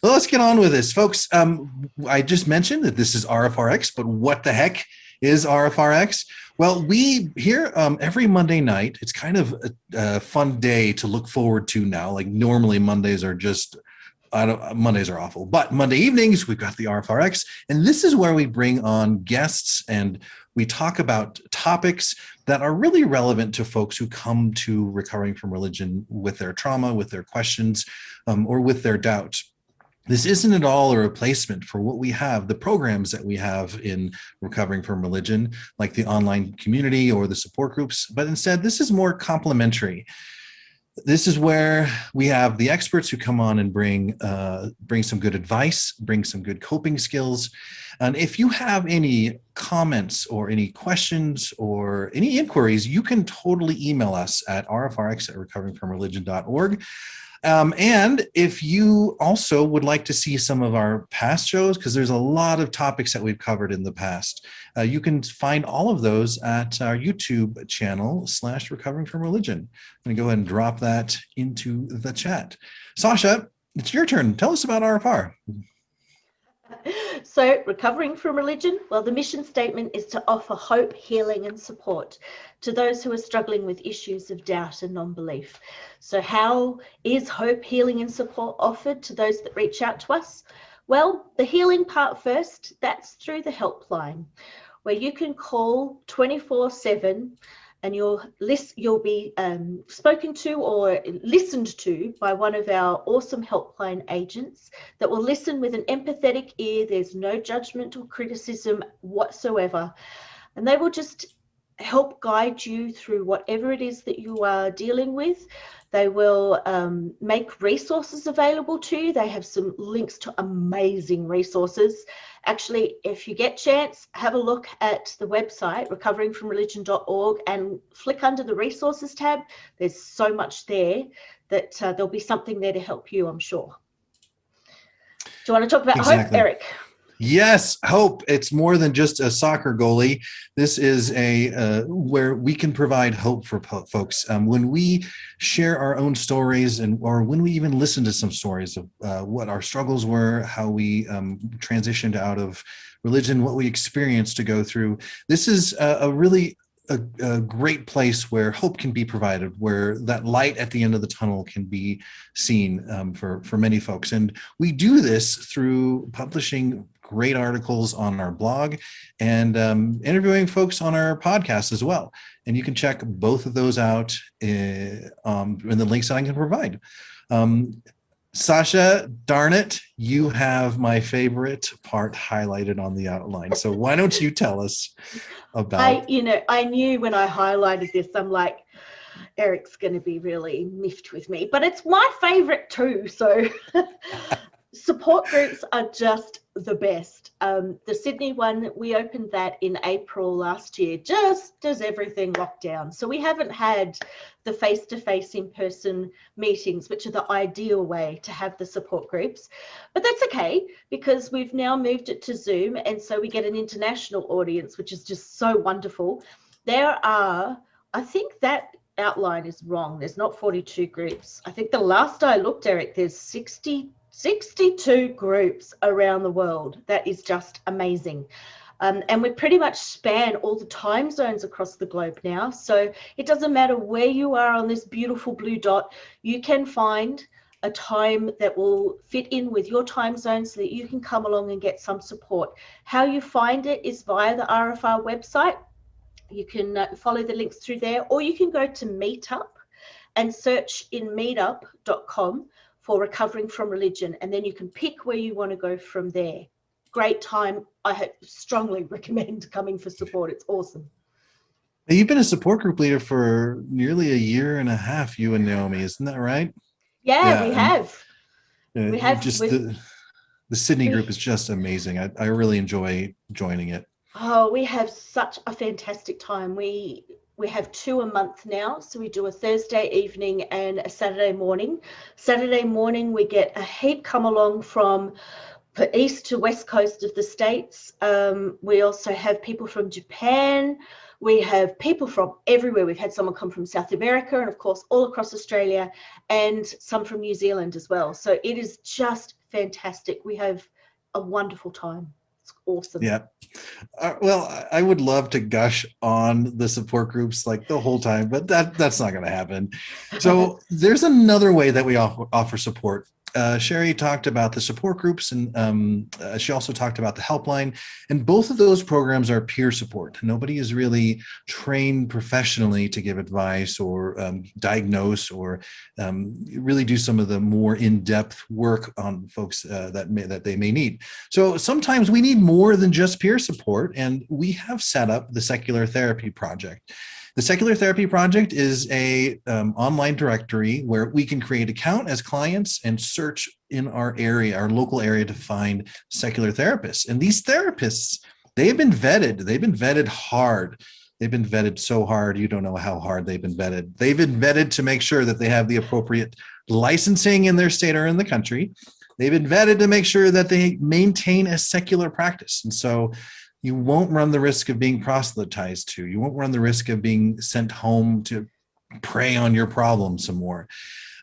Well, let's get on with this, folks. I just mentioned that this is RfRx, but what the heck is RfRx? Well, we here every Monday night. It's kind of a fun day to look forward to now. Like normally Mondays are just Mondays are awful, but Monday evenings, we've got the RfRx, and this is where we bring on guests and we talk about topics that are really relevant to folks who come to recovering from religion with their trauma, with their questions, or with their doubt. This isn't at all a replacement for what we have, the programs that we have in recovering from religion, like the online community or the support groups, but instead, this is more complementary. This is where we have the experts who come on and bring some good advice, bring some good coping skills. And if you have any comments or any questions or any inquiries, you can totally email us at rfrx@recoveringfromreligion.org. And if you also would like to see some of our past shows, because there's a lot of topics that we've covered in the past, you can find all of those at our YouTube channel /Recovering from Religion. I'm going to go ahead and drop that into the chat. Sasha, it's your turn. Tell us about RfR. So, recovering from religion, well, the mission statement is to offer hope, healing, and support to those who are struggling with issues of doubt and non-belief. So how is hope, healing, and support offered to those that reach out to us? Well, the healing part first, that's through the helpline, where you can call 24/7 and you'll be spoken to or listened to by one of our awesome helpline agents that will listen with an empathetic ear. There's no judgment or criticism whatsoever. And they will just help guide you through whatever it is that you are dealing with. They will make resources available to you. They have some links to amazing resources. Actually, if you get a chance, have a look at the website, recoveringfromreligion.org, and flick under the resources tab. There's so much there that there'll be something there to help you, I'm sure. Do you want to talk about hope, Eric? Yes, hope. It's more than just a soccer goalie. This is where we can provide hope for folks. When we share our own stories or when we even listen to some stories of what our struggles were, how we transitioned out of religion, what we experienced to go through, this is a great place where hope can be provided, where that light at the end of the tunnel can be seen for many folks. And we do this through publishing great articles on our blog and interviewing folks on our podcast as well. And you can check both of those out in the links that I can provide. Sasha, darn it, you have my favorite part highlighted on the outline. So why don't you tell us about... I knew when I highlighted this, I'm like, Eric's going to be really miffed with me, but it's my favorite too. So support groups are just the best. The Sydney one, we opened that in April last year, just as everything locked down. So we haven't had the face-to-face in-person meetings, which are the ideal way to have the support groups. But that's okay, because we've now moved it to Zoom, and so we get an international audience, which is just so wonderful. There are, I think that outline is wrong. There's not 42 groups. I think the last I looked, Eric, there's 62 groups around the world. That is just amazing. And we pretty much span all the time zones across the globe now. So it doesn't matter where you are on this beautiful blue dot, you can find a time that will fit in with your time zone so that you can come along and get some support. How you find it is via the RfR website. You can follow the links through there, or you can go to Meetup and search in meetup.com for Recovering from Religion, and then you can pick where you want to go from there. Great time. I strongly recommend coming for support. It's awesome. You've been a support group leader for nearly a year and a half, you and Naomi, isn't that right? Yeah, we have. We have just the Sydney group is just amazing. I really enjoy joining it. Oh, we have such a fantastic time. We have 2 a month now, so we do a Thursday evening and a Saturday morning. Saturday morning we get a heap come along from the east to west coast of the States. We also have people from Japan. We have people from everywhere. We've had someone come from South America and, of course, all across Australia, and some from New Zealand as well. So it is just fantastic. We have a wonderful time. It's awesome. Yeah. Well, I would love to gush on the support groups like the whole time, but that's not going to happen. So there's another way that we offer support. Sherry talked about the support groups, and she also talked about the helpline. And both of those programs are peer support. Nobody is really trained professionally to give advice or diagnose or really do some of the more in-depth work on folks that they may need. So sometimes we need more than just peer support, and we have set up the Secular Therapy Project. The Secular Therapy Project is a online directory where we can create an account as clients and search in our area, our local area, to find secular therapists. And these therapists, they've been vetted. They've been vetted hard. They've been vetted so hard, you don't know how hard they've been vetted. They've been vetted to make sure that they have the appropriate licensing in their state or in the country. They've been vetted to make sure that they maintain a secular practice. And so you won't run the risk of being proselytized to. You won't run the risk of being sent home to prey on your problem some more.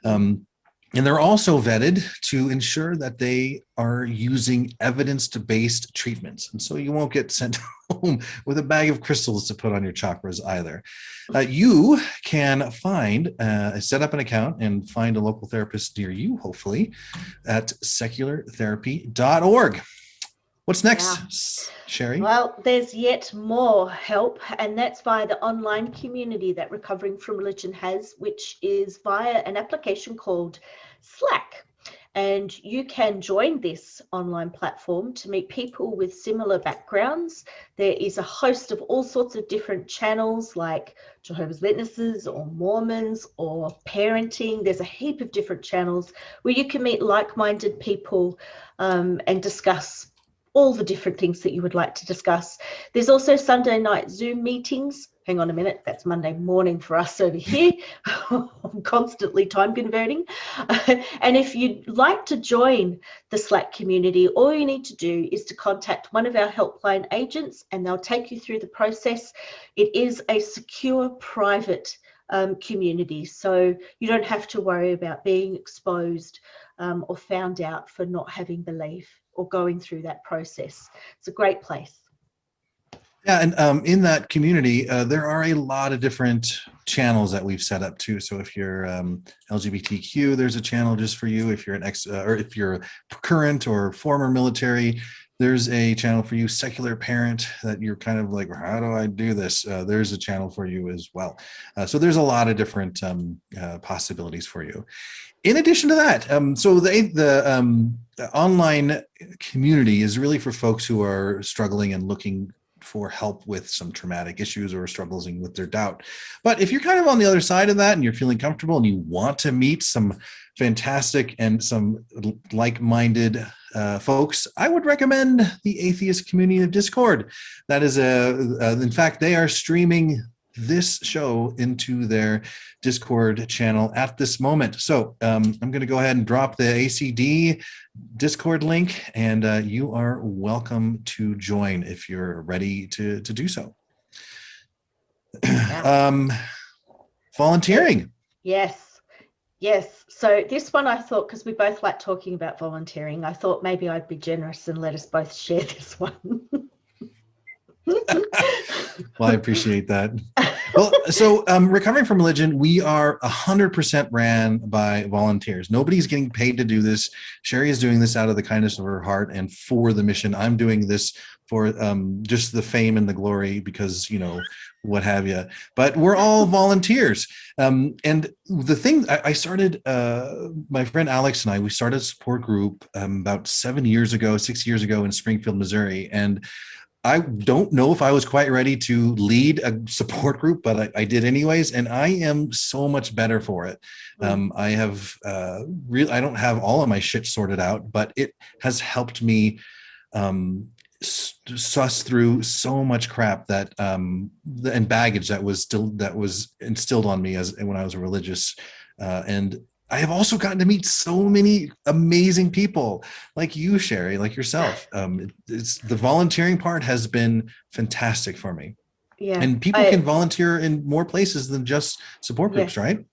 And they're also vetted to ensure that they are using evidence-based treatments. And so you won't get sent home with a bag of crystals to put on your chakras either. You can set up an account and find a local therapist near you, hopefully, at seculartherapy.org. What's next, Sherry? Well, there's yet more help, and that's via the online community that Recovering from Religion has, which is via an application called Slack. And you can join this online platform to meet people with similar backgrounds. There is a host of all sorts of different channels like Jehovah's Witnesses or Mormons or parenting. There's a heap of different channels where you can meet like-minded people and discuss all the different things that you would like to discuss. There's also Sunday night Zoom meetings. Hang on a minute, that's Monday morning for us over here. I'm constantly time converting. And if you'd like to join the Slack community, all you need to do is to contact one of our helpline agents and they'll take you through the process. It is a secure, private community, so you don't have to worry about being exposed or found out for not having belief or going through that process. It's a great place. Yeah, and in that community, there are a lot of different channels that we've set up too. So if you're LGBTQ, there's a channel just for you. If you're an or if you're current or former military, there's a channel for you. Secular parent, that you're kind of like, how do I do this? There's a channel for you as well. So there's a lot of different possibilities for you. In addition to that, so the online community is really for folks who are struggling and looking for help with some traumatic issues or struggling with their doubt. But if you're kind of on the other side of that and you're feeling comfortable and you want to meet some fantastic and some like-minded folks, I would recommend the Atheist Community of Discord. That is in fact, they are streaming this show into their Discord channel at this moment. So I'm going to go ahead and drop the ACD Discord link, and you are welcome to join if you're ready to do so. Volunteering. Yes. So this one I thought, because we both like talking about volunteering, I thought maybe I'd be generous and let us both share this one. Well, I appreciate that. Well, so Recovering from Religion, we are 100% ran by volunteers. Nobody's getting paid to do this. Sherry is doing this out of the kindness of her heart and for the mission. I'm doing this for just the fame and the glory because, you know, what have you. But we're all volunteers. And the thing, I started, my friend Alex and I, we started a support group about 6 years ago in Springfield, Missouri. And I don't know if I was quite ready to lead a support group, but I did anyways, and I am so much better for it. I have I don't have all of my shit sorted out, but it has helped me suss through so much crap that and baggage that was instilled on me when I was a religious, and I have also gotten to meet so many amazing people like you, Sherry, like yourself. It's the volunteering part has been fantastic for me. Yeah. And people can volunteer in more places than just support groups, right?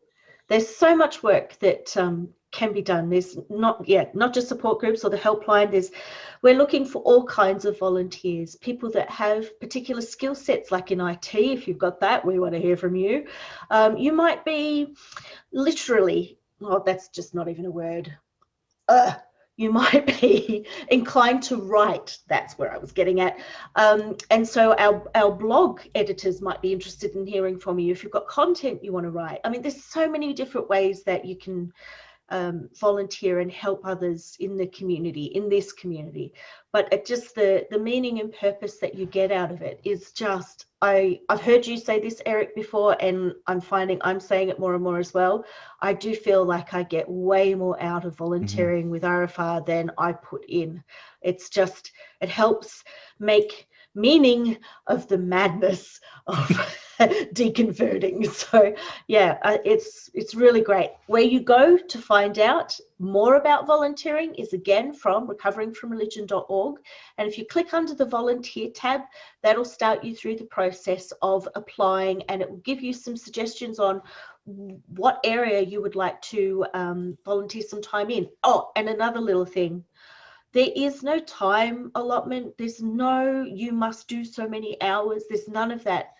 There's so much work that can be done. There's not just support groups or the helpline. We're looking for all kinds of volunteers, people that have particular skill sets, like in IT. If you've got that, we want to hear from you. You might be literally, that's just not even a word. You might be inclined to write. That's where I was getting at. And so our blog editors might be interested in hearing from you if you've got content you want to write. I mean, there's so many different ways that you can volunteer and help others in the community, in this community. But it just the meaning and purpose that you get out of it is just, I've heard you say this, Eric, before, and I'm finding I'm saying it more and more as well. I do feel like I get way more out of volunteering with RfR than I put in. It's just, it helps make meaning of the madness of deconverting. So yeah, it's really great. Where you go to find out more about volunteering is again from recoveringfromreligion.org, and if you click under the volunteer tab, that'll start you through the process of applying, and it will give you some suggestions on what area you would like to volunteer some time in. Oh, and another little thing, there is no time allotment. There's no, you must do so many hours. There's none of that.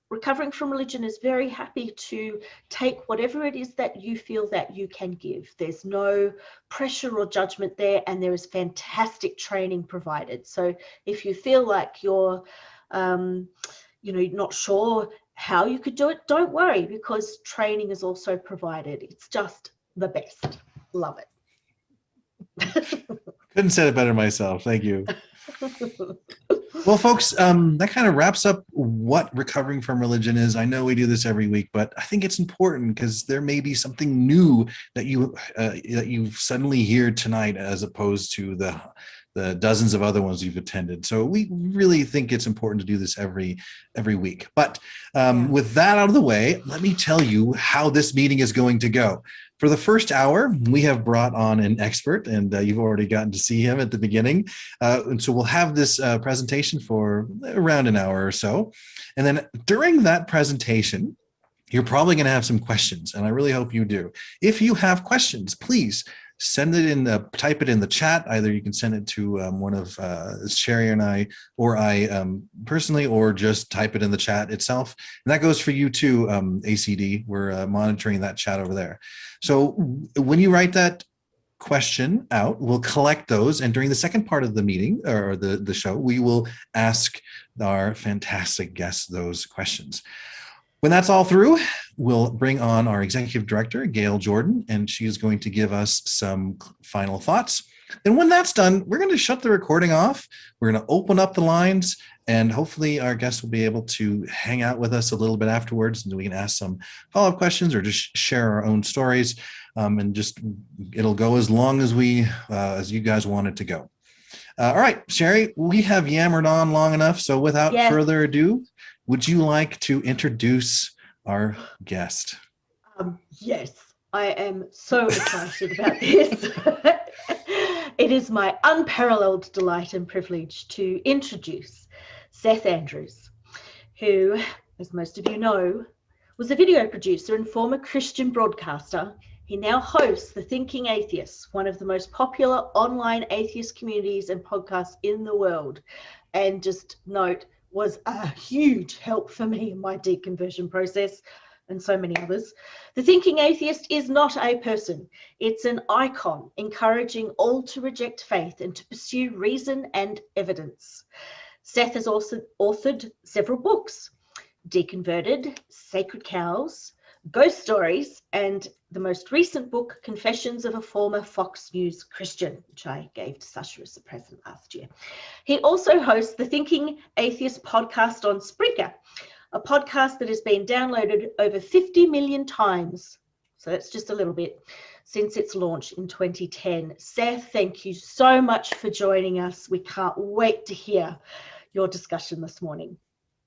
Recovering from Religion is very happy to take whatever it is that you feel that you can give. There's no pressure or judgment there, and there is fantastic training provided. So if you feel like you're, not sure how you could do it, don't worry, because training is also provided. It's just the best. Love it. Couldn't say it better myself. Thank you. Well, folks, that kind of wraps up what Recovering from Religion is. I know we do this every week, but I think it's important because there may be something new that you suddenly hear tonight, as opposed to the dozens of other ones you've attended. So we really think it's important to do this every week. But with that out of the way, let me tell you how this meeting is going to go. For the first hour, we have brought on an expert, and you've already gotten to see him at the beginning. And so we'll have this presentation for around an hour or so. And then during that presentation, you're probably going to have some questions, and I really hope you do. If you have questions, please send it in, type it in the chat. Either you can send it to one of Sherry and I, or I personally, or just type it in the chat itself. And that goes for you too, ACD. We're monitoring that chat over there. So when you write that question out, we'll collect those. And during the second part of the meeting, or the show, we will ask our fantastic guests those questions. When that's all through, we'll bring on our executive director, Gayle Jordan, and she is going to give us some final thoughts. And when that's done, we're going to shut the recording off. We're going to open up the lines, and hopefully our guests will be able to hang out with us a little bit afterwards, and we can ask some follow-up questions or just share our own stories. And just, it'll go as long as as you guys want it to go. All right, Sherry, we have yammered on long enough. So without further ado, would you like to introduce our guest? Yes, I am so excited about this. It is my unparalleled delight and privilege to introduce Seth Andrews, who, as most of you know, was a video producer and former Christian broadcaster. He now hosts The Thinking Atheists, one of the most popular online atheist communities and podcasts in the world. And just note, was a huge help for me in my deconversion process, and so many others. The Thinking Atheist is not a person. It's an icon encouraging all to reject faith and to pursue reason and evidence. Seth has also authored several books: Deconverted, Sacred Cows, Ghost Stories, and the most recent book, Confessions of a Former Fox News Christian, which I gave to Sasha as a present last year. He also hosts the Thinking Atheist podcast on Spreaker, a podcast that has been downloaded over 50 million times. So that's just a little bit since its launch in 2010. Seth, thank you so much for joining us. We can't wait to hear your discussion this morning.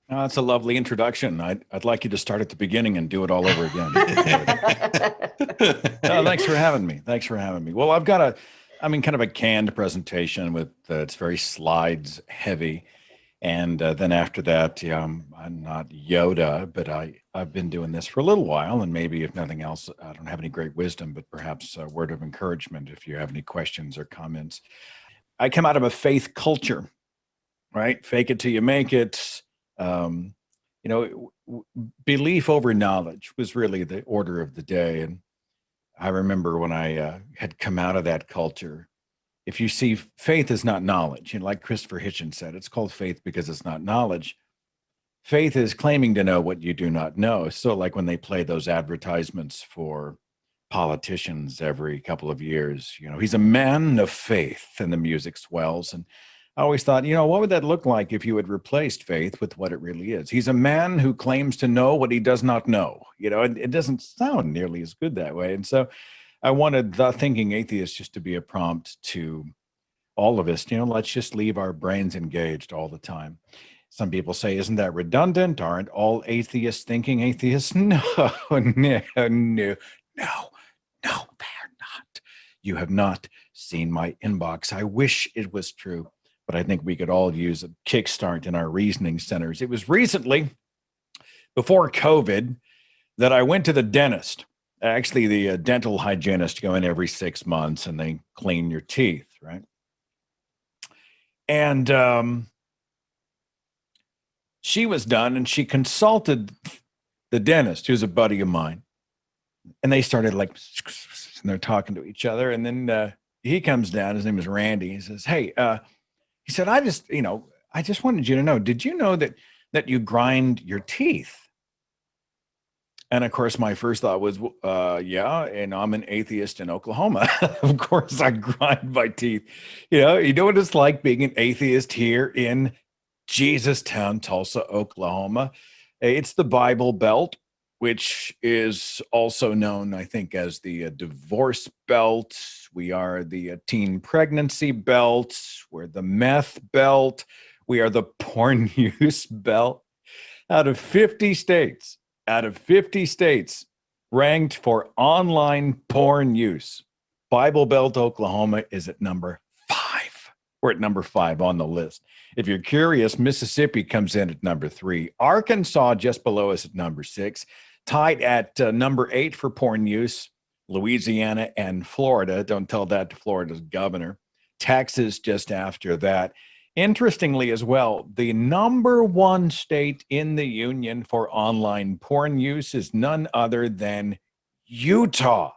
That's a lovely introduction. I'd like you to start at the beginning and do it all over again. Thanks for having me. Thanks for having me. Well, I've got kind of a canned presentation with it's very slides heavy. And then after that, I'm not Yoda, but I've been doing this for a little while. And maybe if nothing else, I don't have any great wisdom, but perhaps a word of encouragement if you have any questions or comments. I come out of a faith culture, right? Fake it till you make it. Belief over knowledge was really the order of the day. And I remember when I had come out of that culture, if you see faith is not knowledge, like Christopher Hitchens said, it's called faith because it's not knowledge. Faith is claiming to know what you do not know. So like when they play those advertisements for politicians every couple of years, he's a man of faith and the music swells. And I always thought, what would that look like if you had replaced faith with what it really is? He's a man who claims to know what he does not know. It doesn't sound nearly as good that way. And so I wanted The Thinking Atheist just to be a prompt to all of us. Let's just leave our brains engaged all the time. Some people say, isn't that redundant? Aren't all atheists thinking atheists? No, no, no, no, they're not. You have not seen my inbox. I wish it was true, but I think we could all use a kickstart in our reasoning centers. It was recently, before COVID, that I went to the dentist. Actually, the dental hygienist go in every 6 months and they clean your teeth, right? And she was done and she consulted the dentist, who's a buddy of mine. And they started and they're talking to each other. And then he comes down, his name is Randy. He says, hey, he said, I just wanted you to know, did you know that you grind your teeth? And of course, my first thought was, yeah, and I'm an atheist in Oklahoma. Of course, I grind my teeth. You know what it's like being an atheist here in Jesustown, Tulsa, Oklahoma. It's the Bible Belt, which is also known, I think, as the divorce belt. We are the teen pregnancy belt. We're the meth belt. We are the porn use belt. Out of 50 states, ranked for online porn use, Bible Belt, Oklahoma is at number 5. We're at number 5 on the list. If you're curious, Mississippi comes in at number 3. Arkansas just below us at number 6. Tied at number 8 for porn use, Louisiana and Florida. Don't tell that to Florida's governor. Texas just after that. Interestingly as well, the number 1 state in the union for online porn use is none other than Utah,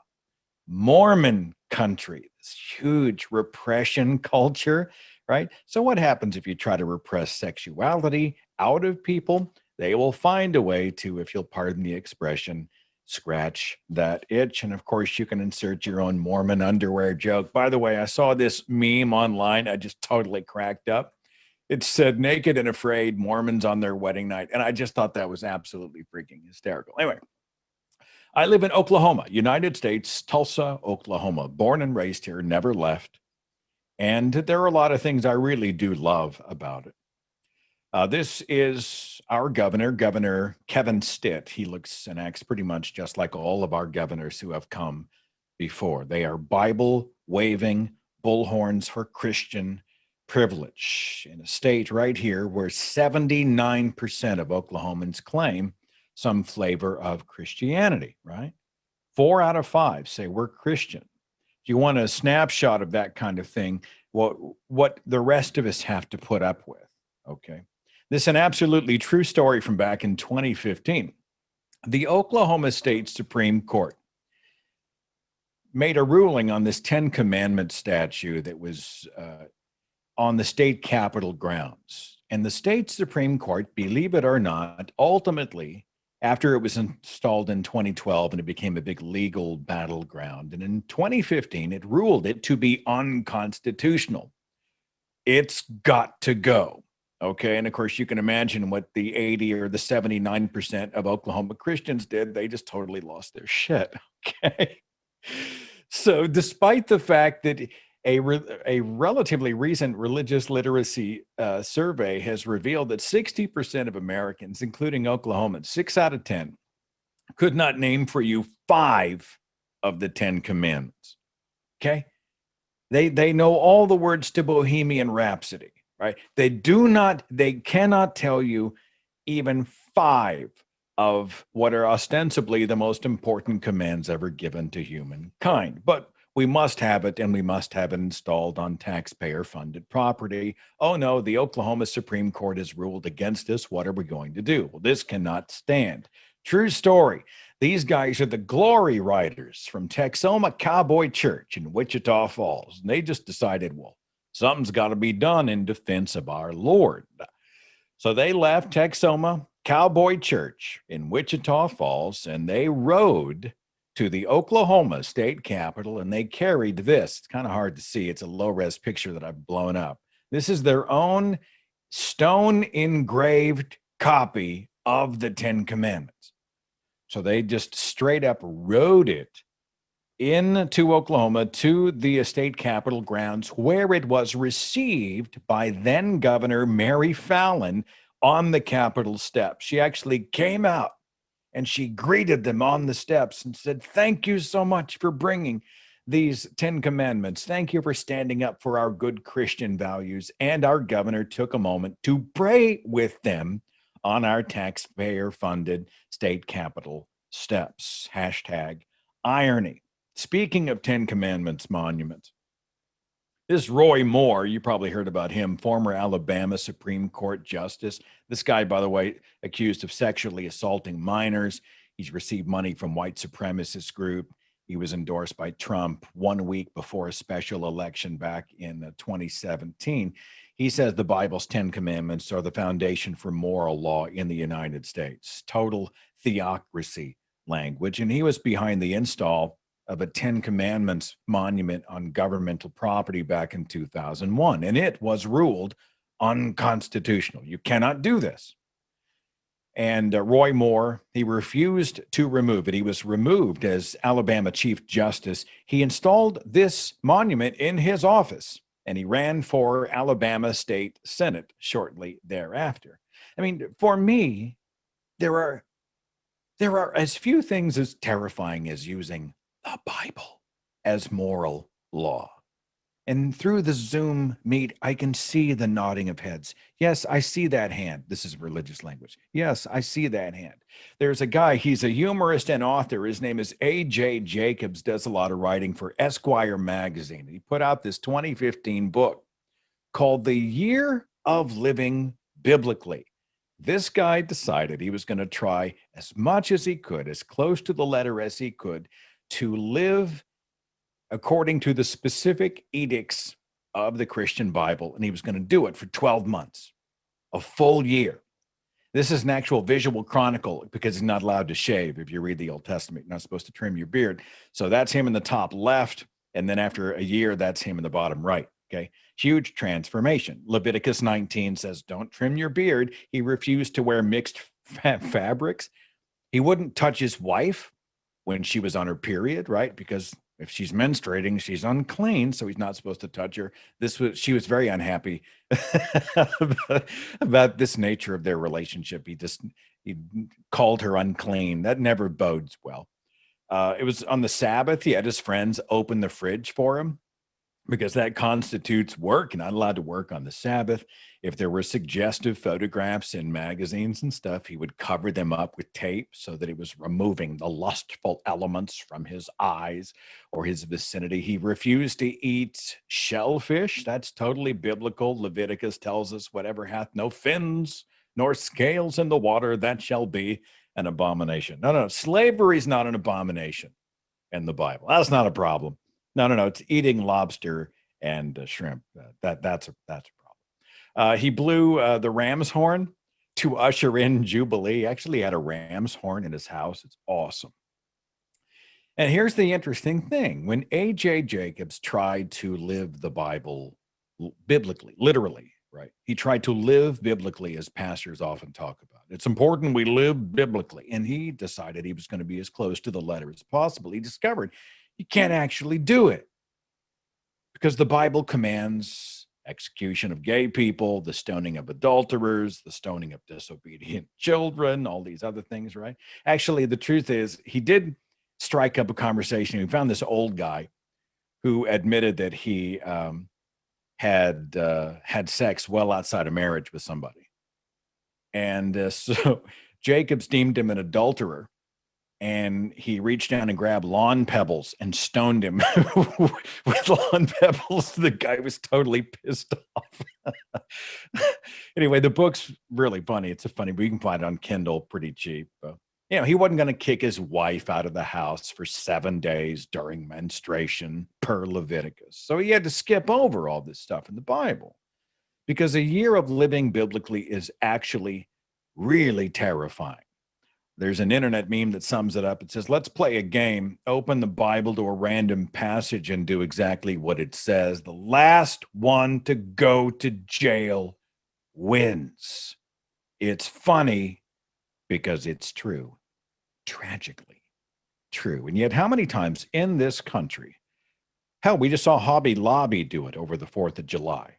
Mormon country, this huge repression culture, right? So what happens if you try to repress sexuality out of people? They will find a way to, if you'll pardon the expression, scratch that itch. And of course, you can insert your own Mormon underwear joke. By the way, I saw this meme online. I just totally cracked up. It said, naked and afraid, Mormons on their wedding night. And I just thought that was absolutely freaking hysterical. Anyway, I live in Oklahoma, United States, Tulsa, Oklahoma. Born and raised here, never left. And there are a lot of things I really do love about it. This is our governor, Governor Kevin Stitt. He looks and acts pretty much just like all of our governors who have come before. They are Bible-waving bullhorns for Christian privilege in a state right here where 79% of Oklahomans claim some flavor of Christianity, right? 4 out of 5 say we're Christian. If you want a snapshot of that kind of thing, what the rest of us have to put up with, okay? This is an absolutely true story from back in 2015. The Oklahoma State Supreme Court made a ruling on this 10 Commandments statue that was on the state capitol grounds. And the state Supreme Court, believe it or not, ultimately, after it was installed in 2012 and it became a big legal battleground, and in 2015, it ruled it to be unconstitutional. It's got to go. Okay, and of course, you can imagine what the 80 or the 79% of Oklahoma Christians did. They just totally lost their shit. Okay. So despite the fact that a relatively recent religious literacy survey has revealed that 60% of Americans, including Oklahomans, 6 out of 10, could not name for you 5 of the 10 commandments. Okay. They know all the words to Bohemian Rhapsody. right? They cannot tell you even 5 of what are ostensibly the most important commands ever given to humankind. But we must have it, and we must have it installed on taxpayer-funded property. Oh no, the Oklahoma Supreme Court has ruled against us. What are we going to do? Well, this cannot stand. True story. These guys are the glory riders from Texoma Cowboy Church in Wichita Falls. And they just decided, well, something's got to be done in defense of our Lord. So they left Texoma Cowboy Church in Wichita Falls, and they rode to the Oklahoma state capitol, and they carried this. It's kind of hard to see. It's a low-res picture that I've blown up. This is their own stone-engraved copy of the 10 Commandments. So they just straight up rode it into Oklahoma to the state capitol grounds, where it was received by then Governor Mary Fallin on the Capitol steps. She actually came out and she greeted them on the steps and said, "Thank you so much for bringing these 10 Commandments. Thank you for standing up for our good Christian values." And our governor took a moment to pray with them on our taxpayer-funded state capitol steps. Hashtag irony. Speaking of 10 Commandments monuments, this Roy Moore, you probably heard about him, former Alabama Supreme Court Justice. This guy, by the way, accused of sexually assaulting minors. He's received money from white supremacist group. He was endorsed by Trump 1 week before a special election back in 2017. He says the Bible's 10 Commandments are the foundation for moral law in the United States. Total theocracy language. And he was behind the install of a 10 Commandments monument on governmental property back in 2001. And it was ruled unconstitutional. You cannot do this. And Roy Moore, he refused to remove it. He was removed as Alabama Chief Justice. He installed this monument in his office, and he ran for Alabama State Senate shortly thereafter. I mean, for me, there are as few things as terrifying as using the Bible as moral law. And through the Zoom meet, I can see the nodding of heads. Yes, I see that hand. This is religious language. Yes, I see that hand. There's a guy, he's a humorist and author. His name is A.J. Jacobs, does a lot of writing for Esquire magazine. He put out this 2015 book called The Year of Living Biblically. This guy decided he was going to try as much as he could, as close to the letter as he could, to live according to the specific edicts of the Christian Bible. And he was going to do it for 12 months, a full year. This is an actual visual chronicle because he's not allowed to shave. If you read the Old Testament, you're not supposed to trim your beard. So that's him in the top left. And then after a year, that's him in the bottom right. Okay. Huge transformation. Leviticus 19 says, don't trim your beard. He refused to wear mixed fabrics. He wouldn't touch his wife when she was on her period, right? Because if she's menstruating, she's unclean, so he's not supposed to touch her. She was very unhappy about this nature of their relationship. He called her unclean. That never bodes well. It was on the Sabbath. He had his friends open the fridge for him, because that constitutes work. You're not allowed to work on the Sabbath. If there were suggestive photographs in magazines and stuff, he would cover them up with tape so that it was removing the lustful elements from his eyes or his vicinity. He refused to eat shellfish. That's totally biblical. Leviticus tells us, whatever hath no fins nor scales in the water, that shall be an abomination. No, slavery is not an abomination in the Bible. That's not a problem. No, it's eating lobster and shrimp. That's a problem. He blew the ram's horn to usher in Jubilee. He actually had a ram's horn in his house. It's awesome. And here's the interesting thing. When A.J. Jacobs tried to live the Bible biblically, literally, right? He tried to live biblically, as pastors often talk about. It's important we live biblically. And he decided he was going to be as close to the letter as possible. He discovered you can't actually do it because the Bible commands execution of gay people, the stoning of adulterers, the stoning of disobedient children, all these other things, right? Actually, the truth is he did strike up a conversation. We found this old guy who admitted that he had sex well outside of marriage with somebody. And so Jacobs deemed him an adulterer. And he reached down and grabbed lawn pebbles and stoned him with lawn pebbles. The guy was totally pissed off. Anyway, the book's really funny. It's a funny, but you can find it on Kindle pretty cheap. He wasn't going to kick his wife out of the house for 7 days during menstruation per Leviticus. So he had to skip over all this stuff in the Bible, because a year of living biblically is actually really terrifying. There's an internet meme that sums it up. It says, let's play a game, open the Bible to a random passage and do exactly what it says. The last one to go to jail wins. It's funny because it's true, tragically true. And yet how many times in this country, hell, we just saw Hobby Lobby do it over the 4th of July.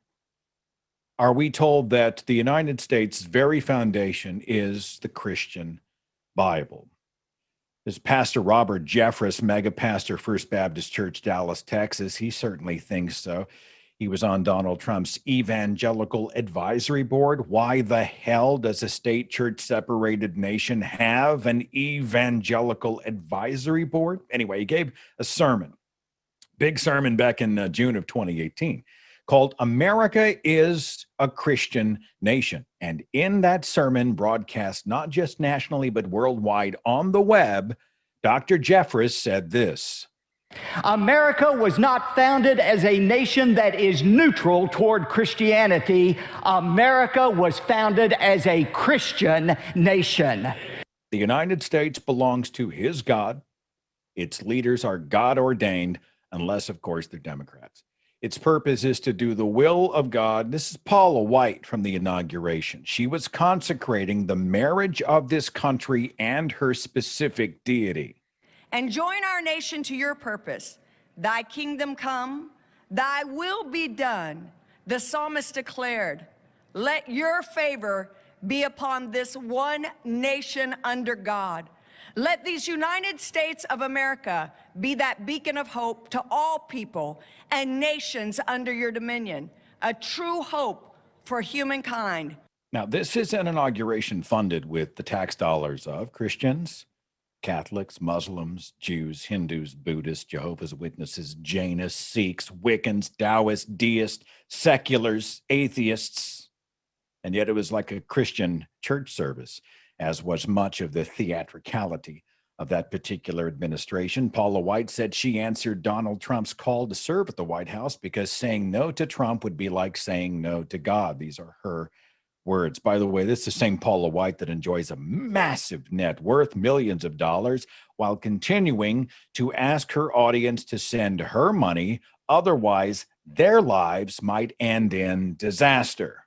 Are we told that the United States' very foundation is the Christian Bible? This Pastor Robert Jeffress, mega pastor, First Baptist Church, Dallas, Texas, he certainly thinks so. He was on Donald Trump's Evangelical Advisory Board. Why the hell does a state church separated nation have an Evangelical Advisory Board? Anyway, he gave a sermon, big sermon back in June of 2018. Called America is a Christian Nation. And in that sermon, broadcast not just nationally, but worldwide on the web, Dr. Jeffress said this: America was not founded as a nation that is neutral toward Christianity. America was founded as a Christian nation. The United States belongs to his God. Its leaders are God ordained, unless, of course, they're Democrats. Its purpose is to do the will of God. This is Paula White from the inauguration. She was consecrating the marriage of this country and her specific deity. And join our nation to your purpose. Thy kingdom come, thy will be done. The psalmist declared, let your favor be upon this one nation under God. Let these United States of America be that beacon of hope to all people and nations under your dominion, a true hope for humankind. Now, this is an inauguration funded with the tax dollars of Christians, Catholics, Muslims, Jews, Hindus, Buddhists, Jehovah's Witnesses, Jainists, Sikhs, Wiccans, Taoists, deists, seculars, atheists. And yet it was like a Christian church service, as was much of the theatricality of that particular administration. Paula White said she answered Donald Trump's call to serve at the White House because saying no to Trump would be like saying no to God. These are her words. By the way, this is the same Paula White that enjoys a massive net worth, millions of dollars, while continuing to ask her audience to send her money. Otherwise, their lives might end in disaster.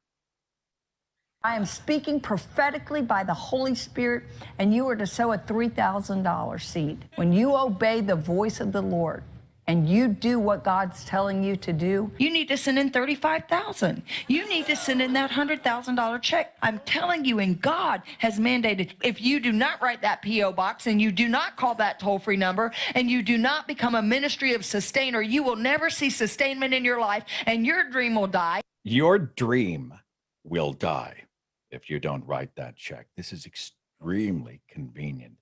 I am speaking prophetically by the Holy Spirit, and you are to sow a $3,000 seed. When you obey the voice of the Lord and you do what God's telling you to do, you need to send in $35,000. You need to send in that $100,000 check. I'm telling you, and God has mandated, if you do not write that P.O. box and you do not call that toll-free number and you do not become a ministry of sustainer, you will never see sustainment in your life and your dream will die. Your dream will die if you don't write that check. This is extremely convenient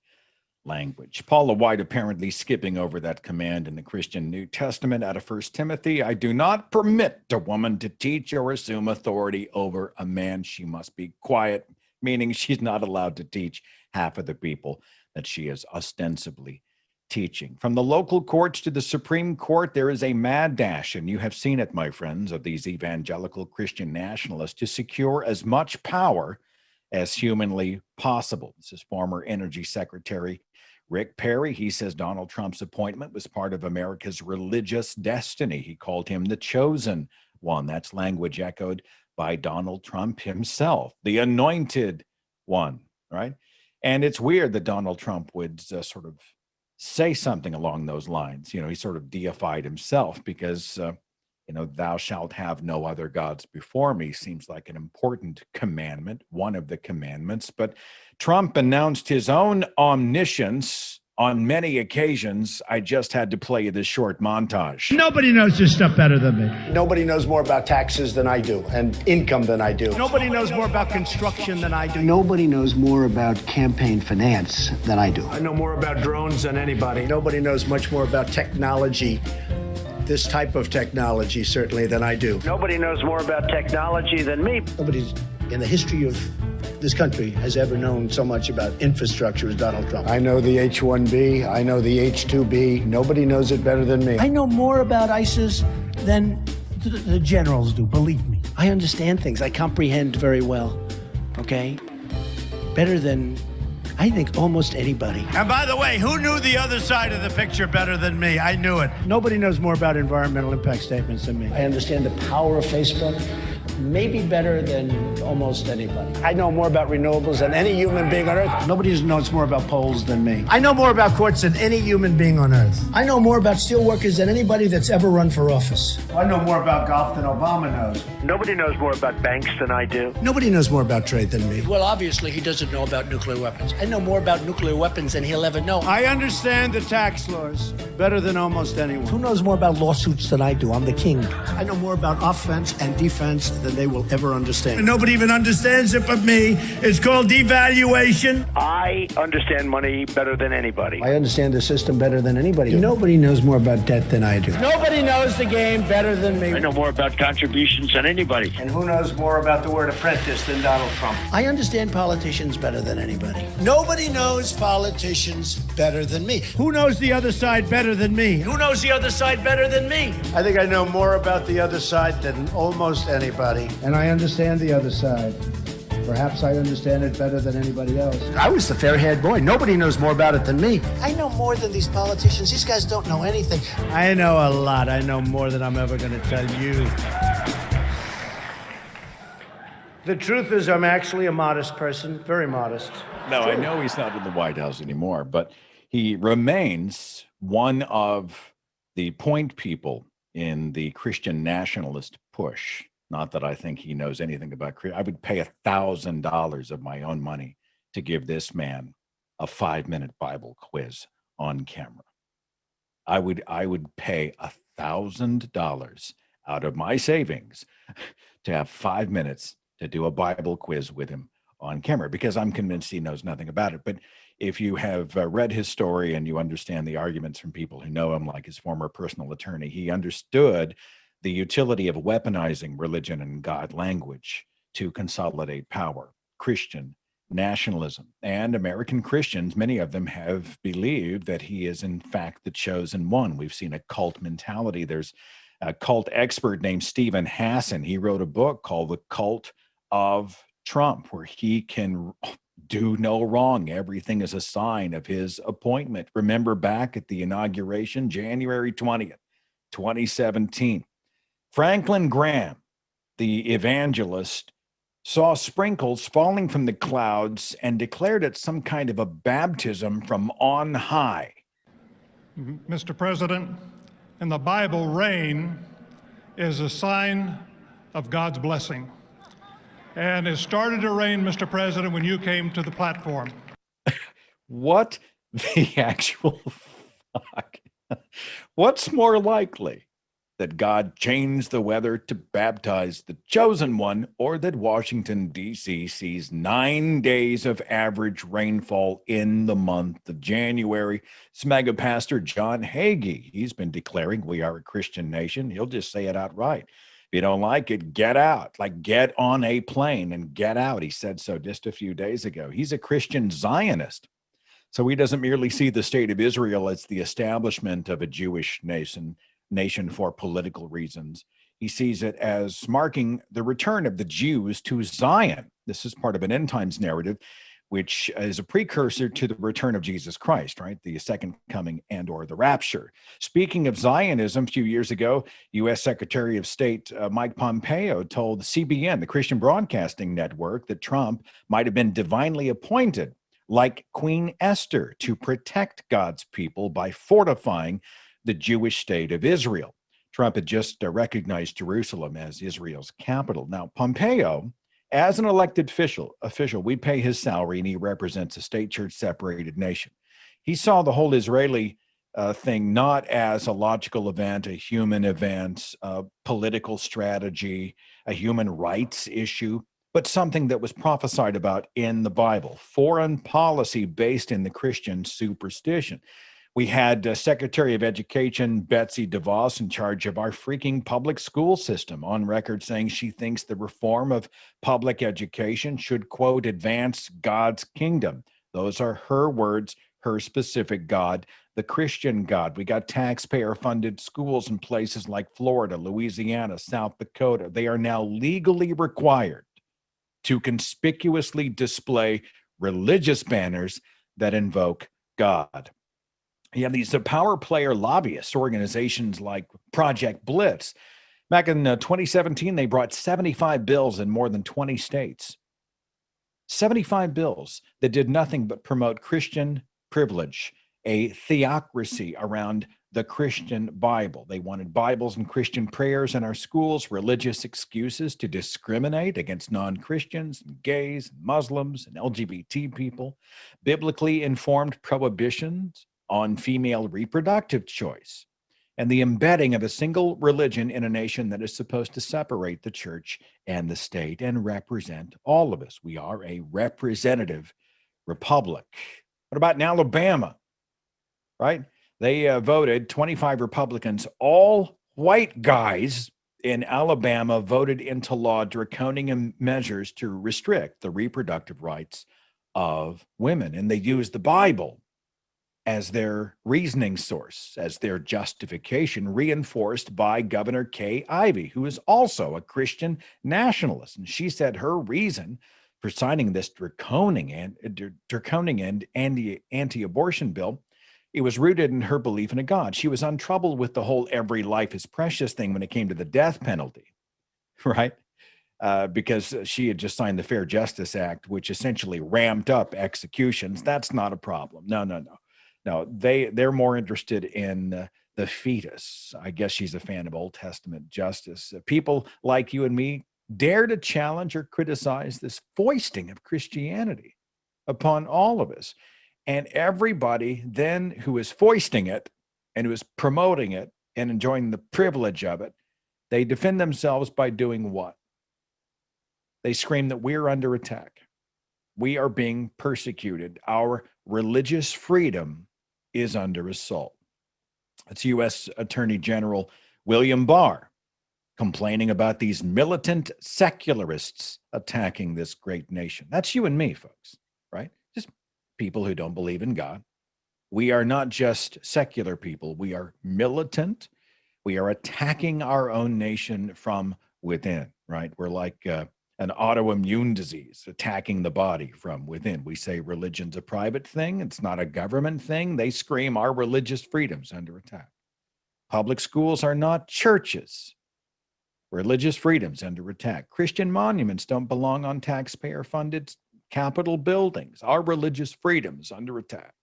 language. Paula White apparently skipping over that command in the Christian New Testament out of 1 Timothy. I do not permit a woman to teach or assume authority over a man. She must be quiet, meaning she's not allowed to teach half of the people that she is ostensibly teaching. From the local courts to the Supreme Court, there is a mad dash, and you have seen it, my friends, of these evangelical Christian nationalists to secure as much power as humanly possible. This is former Energy Secretary Rick Perry. He says Donald Trump's appointment was part of America's religious destiny. He called him the chosen one. That's language echoed by Donald Trump himself, the anointed one, right? And it's weird that Donald Trump would sort of say something along those lines. You know, he sort of deified himself because, thou shalt have no other gods before me seems like an important commandment, one of the commandments. But Trump announced his own omniscience On many occasions, I just had to play this short montage. Nobody knows this stuff better than me. Nobody knows more about taxes than I do and income than I do. Nobody knows more about construction than I do. Nobody knows more about campaign finance than I do. I know more about drones than anybody. Nobody knows much more about technology, this type of technology, certainly, than I do. Nobody knows more about technology than me. Nobody's in the history of this country has ever known so much about infrastructure as Donald Trump. I know the H-1B. I know the H-2B. Nobody knows it better than me. I know more about ISIS than the generals do, believe me. I understand things. I comprehend very well, okay? Better than, I think, almost anybody. And by the way, who knew the other side of the picture better than me? I knew it. Nobody knows more about environmental impact statements than me. I understand the power of Facebook maybe better than almost anybody. I know more about renewables than any human being on Earth. Nobody knows more about polls than me. I know more about courts than any human being on Earth. I know more about steelworkers than anybody that's ever run for office. I know more about golf than Obama knows. Nobody knows more about banks than I do. Nobody knows more about trade than me. Well, obviously, he doesn't know about nuclear weapons. I know more about nuclear weapons than he'll ever know. I understand the tax laws better than almost anyone. Who knows more about lawsuits than I do? I'm the king. I know more about offense and defense than they will ever understand. Nobody even understands it but me. It's called devaluation. I understand money better than anybody. I understand the system better than anybody. Nobody knows more about debt than I do. Nobody knows the game better than me. I know more about contributions than anybody. And who knows more about the word apprentice than Donald Trump? I understand politicians better than anybody. Nobody knows politicians better than me. Who knows the other side better than me? Who knows the other side better than me? I think I know more about the other side than almost anybody. And I understand the other side. Perhaps I understand it better than anybody else. I was the fair-haired boy. Nobody knows more about it than me. I know more than these politicians. These guys don't know anything. I know a lot. I know more than I'm ever going to tell you. The truth is, I'm actually a modest person, very modest. No, I know he's not in the White House anymore, but he remains one of the point people in the Christian nationalist push. Not that I think he knows anything about I would pay $1,000 of my own money to give this man a 5-minute Bible quiz on camera. I would pay $1,000 out of my savings to have 5 minutes to do a Bible quiz with him on camera, because I'm convinced he knows nothing about it. But if you have read his story and you understand the arguments from people who know him, like his former personal attorney, he understood the utility of weaponizing religion and God language to consolidate power. Christian nationalism and American Christians, many of them have believed that he is in fact the chosen one. We've seen a cult mentality. There's a cult expert named Stephen Hassan. He wrote a book called The Cult of Trump, where he can do no wrong. Everything is a sign of his appointment. Remember back at the inauguration, January 20th, 2017, Franklin Graham, the evangelist, saw sprinkles falling from the clouds and declared it some kind of a baptism from on high. Mr. President, in the Bible, rain is a sign of God's blessing. And it started to rain, Mr. President, when you came to the platform. What the actual fuck? What's more likely? That God changed the weather to baptize the chosen one, or that Washington, D.C. sees 9 days of average rainfall in the month of January? It's mega pastor John Hagee. He's been declaring we are a Christian nation. He'll just say it outright. If you don't like it, get out. Like, get on a plane and get out. He said so just a few days ago. He's a Christian Zionist. So he doesn't merely see the state of Israel as the establishment of a Jewish nation for political reasons. He sees it as marking the return of the Jews to Zion. This is part of an end times narrative, which is a precursor to the return of Jesus Christ, right? The second coming and or the rapture. Speaking of Zionism, a few years ago, U.S. Secretary of State Mike Pompeo told CBN, the Christian Broadcasting Network, that Trump might have been divinely appointed, like Queen Esther, to protect God's people by fortifying the Jewish state of Israel. Trump had just recognized Jerusalem as Israel's capital. Now, Pompeo, as an elected official, we pay his salary, and he represents a state church separated nation. He saw the whole Israeli thing not as a logical event, a human event, a political strategy, a human rights issue, but something that was prophesied about in the Bible, foreign policy based in the Christian superstition. We had Secretary of Education Betsy DeVos in charge of our freaking public school system on record saying she thinks the reform of public education should, quote, advance God's kingdom. Those are her words, her specific God, the Christian God. We got taxpayer-funded schools in places like Florida, Louisiana, South Dakota. They are now legally required to conspicuously display religious banners that invoke God. You have these power player lobbyists, organizations like Project Blitz. Back in 2017, they brought 75 bills in more than 20 states. 75 bills that did nothing but promote Christian privilege, a theocracy around the Christian Bible. They wanted Bibles and Christian prayers in our schools, religious excuses to discriminate against non-Christians, gays, Muslims, and LGBT people, biblically informed prohibitions on female reproductive choice, and the embedding of a single religion in a nation that is supposed to separate the church and the state and represent all of us. We are a representative republic. What about in Alabama, right? They voted 25 Republicans, all white guys in Alabama, voted into law draconian measures to restrict the reproductive rights of women. And they used the Bible as their reasoning source, as their justification, reinforced by Governor Kay Ivey, who is also a Christian nationalist. And she said her reason for signing this draconian anti-abortion bill, it was rooted in her belief in a God. She was untroubled with the whole every life is precious thing when it came to the death penalty, right? Because she had just signed the Fair Justice Act, which essentially ramped up executions. That's not a problem. No, they're more interested in the fetus. I guess she's a fan of Old Testament justice. People like you and me dare to challenge or criticize this foisting of Christianity upon all of us. And everybody then who is foisting it and who is promoting it and enjoying the privilege of it, they defend themselves by doing what? They scream that we're under attack. We are being persecuted. Our religious freedom is under assault. It's U.S. Attorney General William Barr complaining about these militant secularists attacking this great nation. That's you and me, folks, right? Just people who don't believe in God. We are not just secular people. We are militant. We are attacking our own nation from within, right? We're like an autoimmune disease attacking the body from within. We say religion's a private thing. It's not a government thing. They scream our religious freedom's under attack. Public schools are not churches. Religious freedom's under attack. Christian monuments don't belong on taxpayer-funded Capitol buildings. Our religious freedom's under attack.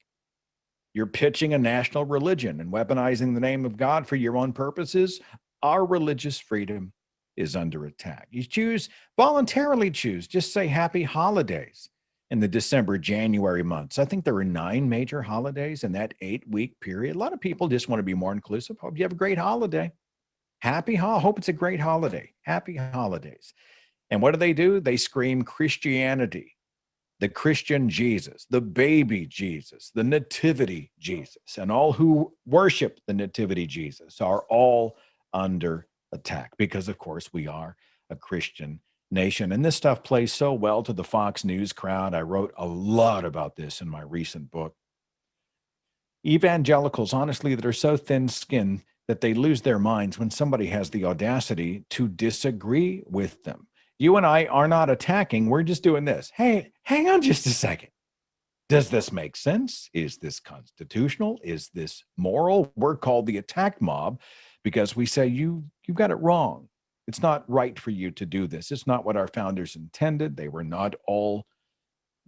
You're pitching a national religion and weaponizing the name of God for your own purposes. Our religious freedom is under attack. You voluntarily choose, just say happy holidays in the December, January months. I think there are 9 major holidays in that 8-week period. A lot of people just want to be more inclusive. Hope you have a great holiday. Hope it's a great holiday. Happy holidays. And what do? They scream Christianity, the Christian Jesus, the baby Jesus, the nativity Jesus, and all who worship the nativity Jesus are all under attack because, of course, we are a Christian nation. And this stuff plays so well to the Fox News crowd. I wrote a lot about this in my recent book. Evangelicals, honestly, that are so thin-skinned that they lose their minds when somebody has the audacity to disagree with them. You and I are not attacking. We're just doing this. Hey, hang on just a second. Does this make sense? Is this constitutional? Is this moral? We're called the attack mob because we say you've got it wrong. It's not right for you to do this. It's not what our founders intended. They were not all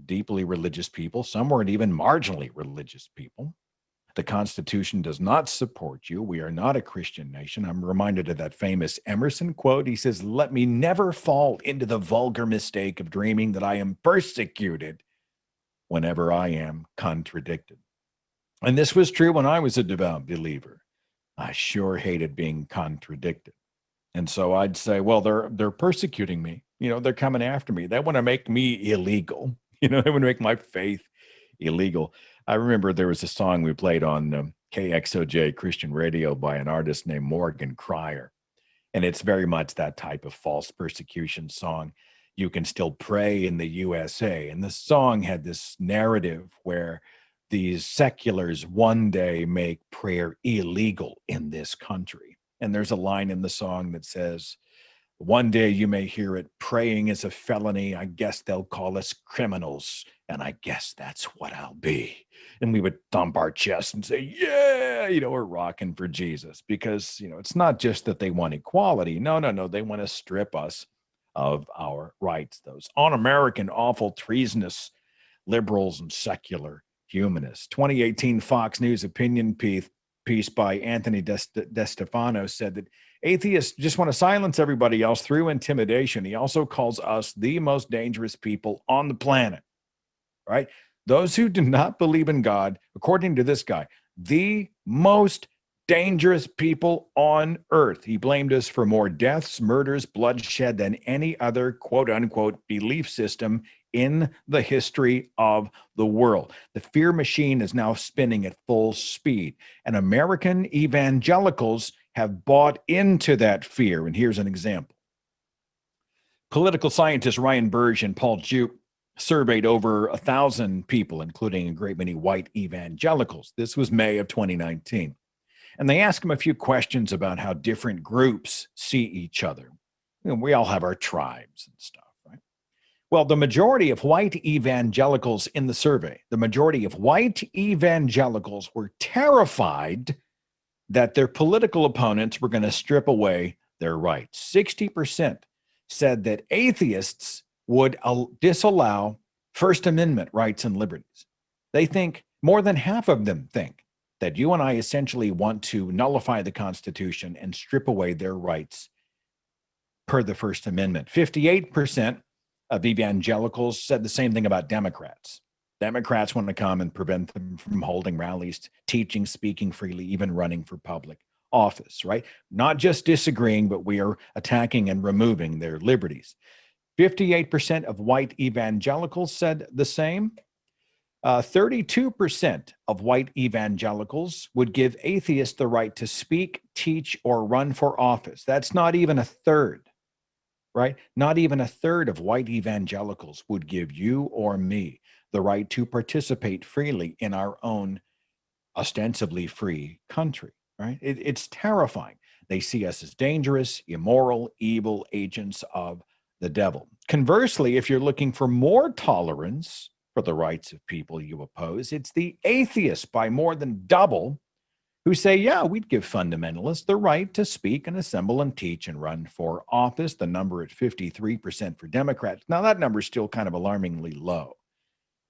deeply religious people. Some weren't even marginally religious people. The Constitution does not support you. We are not a Christian nation. I'm reminded of that famous Emerson quote. He says, "Let me never fall into the vulgar mistake of dreaming that I am persecuted whenever I am contradicted." And this was true when I was a devout believer. I sure hated being contradicted. And so I'd say, well, they're persecuting me. You know, they're coming after me. They want to make me illegal. You know, they want to make my faith illegal. I remember there was a song we played on KXOJ Christian radio by an artist named Morgan Cryer. And it's very much that type of false persecution song. You can still pray in the USA. And the song had this narrative where these seculars one day make prayer illegal in this country. And there's a line in the song that says, one day you may hear it, praying is a felony. I guess they'll call us criminals. And I guess that's what I'll be. And we would thump our chests and say, yeah, you know, we're rocking for Jesus. Because, you know, it's not just that they want equality. No. They want to strip us of our rights. Those un-American, awful, treasonous liberals and secular humanists. 2018 Fox News opinion piece by Anthony DeStefano said that atheists just want to silence everybody else through intimidation. He also calls us the most dangerous people on the planet, right? Those who do not believe in God, according to this guy, the most dangerous people on earth. He blamed us for more deaths, murders, bloodshed than any other quote unquote belief system in the history of the world. The fear machine is now spinning at full speed, and American evangelicals have bought into that fear. And here's an example. Political scientists Ryan Burge and Paul Jupe surveyed over 1,000 people, including a great many white evangelicals. This was May of 2019. And they asked them a few questions about how different groups see each other. You know, we all have our tribes and stuff, right? Well, the majority of white evangelicals in the survey, the majority of white evangelicals were terrified that their political opponents were going to strip away their rights. 60% said that atheists would disallow First Amendment rights and liberties. They think, more than half of them think, that you and I essentially want to nullify the Constitution and strip away their rights per the First Amendment. 58% of evangelicals said the same thing about Democrats. Democrats want to come and prevent them from holding rallies, teaching, speaking freely, even running for public office, right? Not just disagreeing, but we are attacking and removing their liberties. 58% of white evangelicals said the same. 32% of white evangelicals would give atheists the right to speak, teach, or run for office. That's not even a third, right? Not even a third of white evangelicals would give you or me the right to participate freely in our own ostensibly free country, right? It's terrifying. They see us as dangerous, immoral, evil agents of the devil. Conversely, if you're looking for more tolerance for the rights of people you oppose, it's the atheists by more than double who say, yeah, we'd give fundamentalists the right to speak and assemble and teach and run for office. The number at 53% for Democrats. Now, that number is still kind of alarmingly low,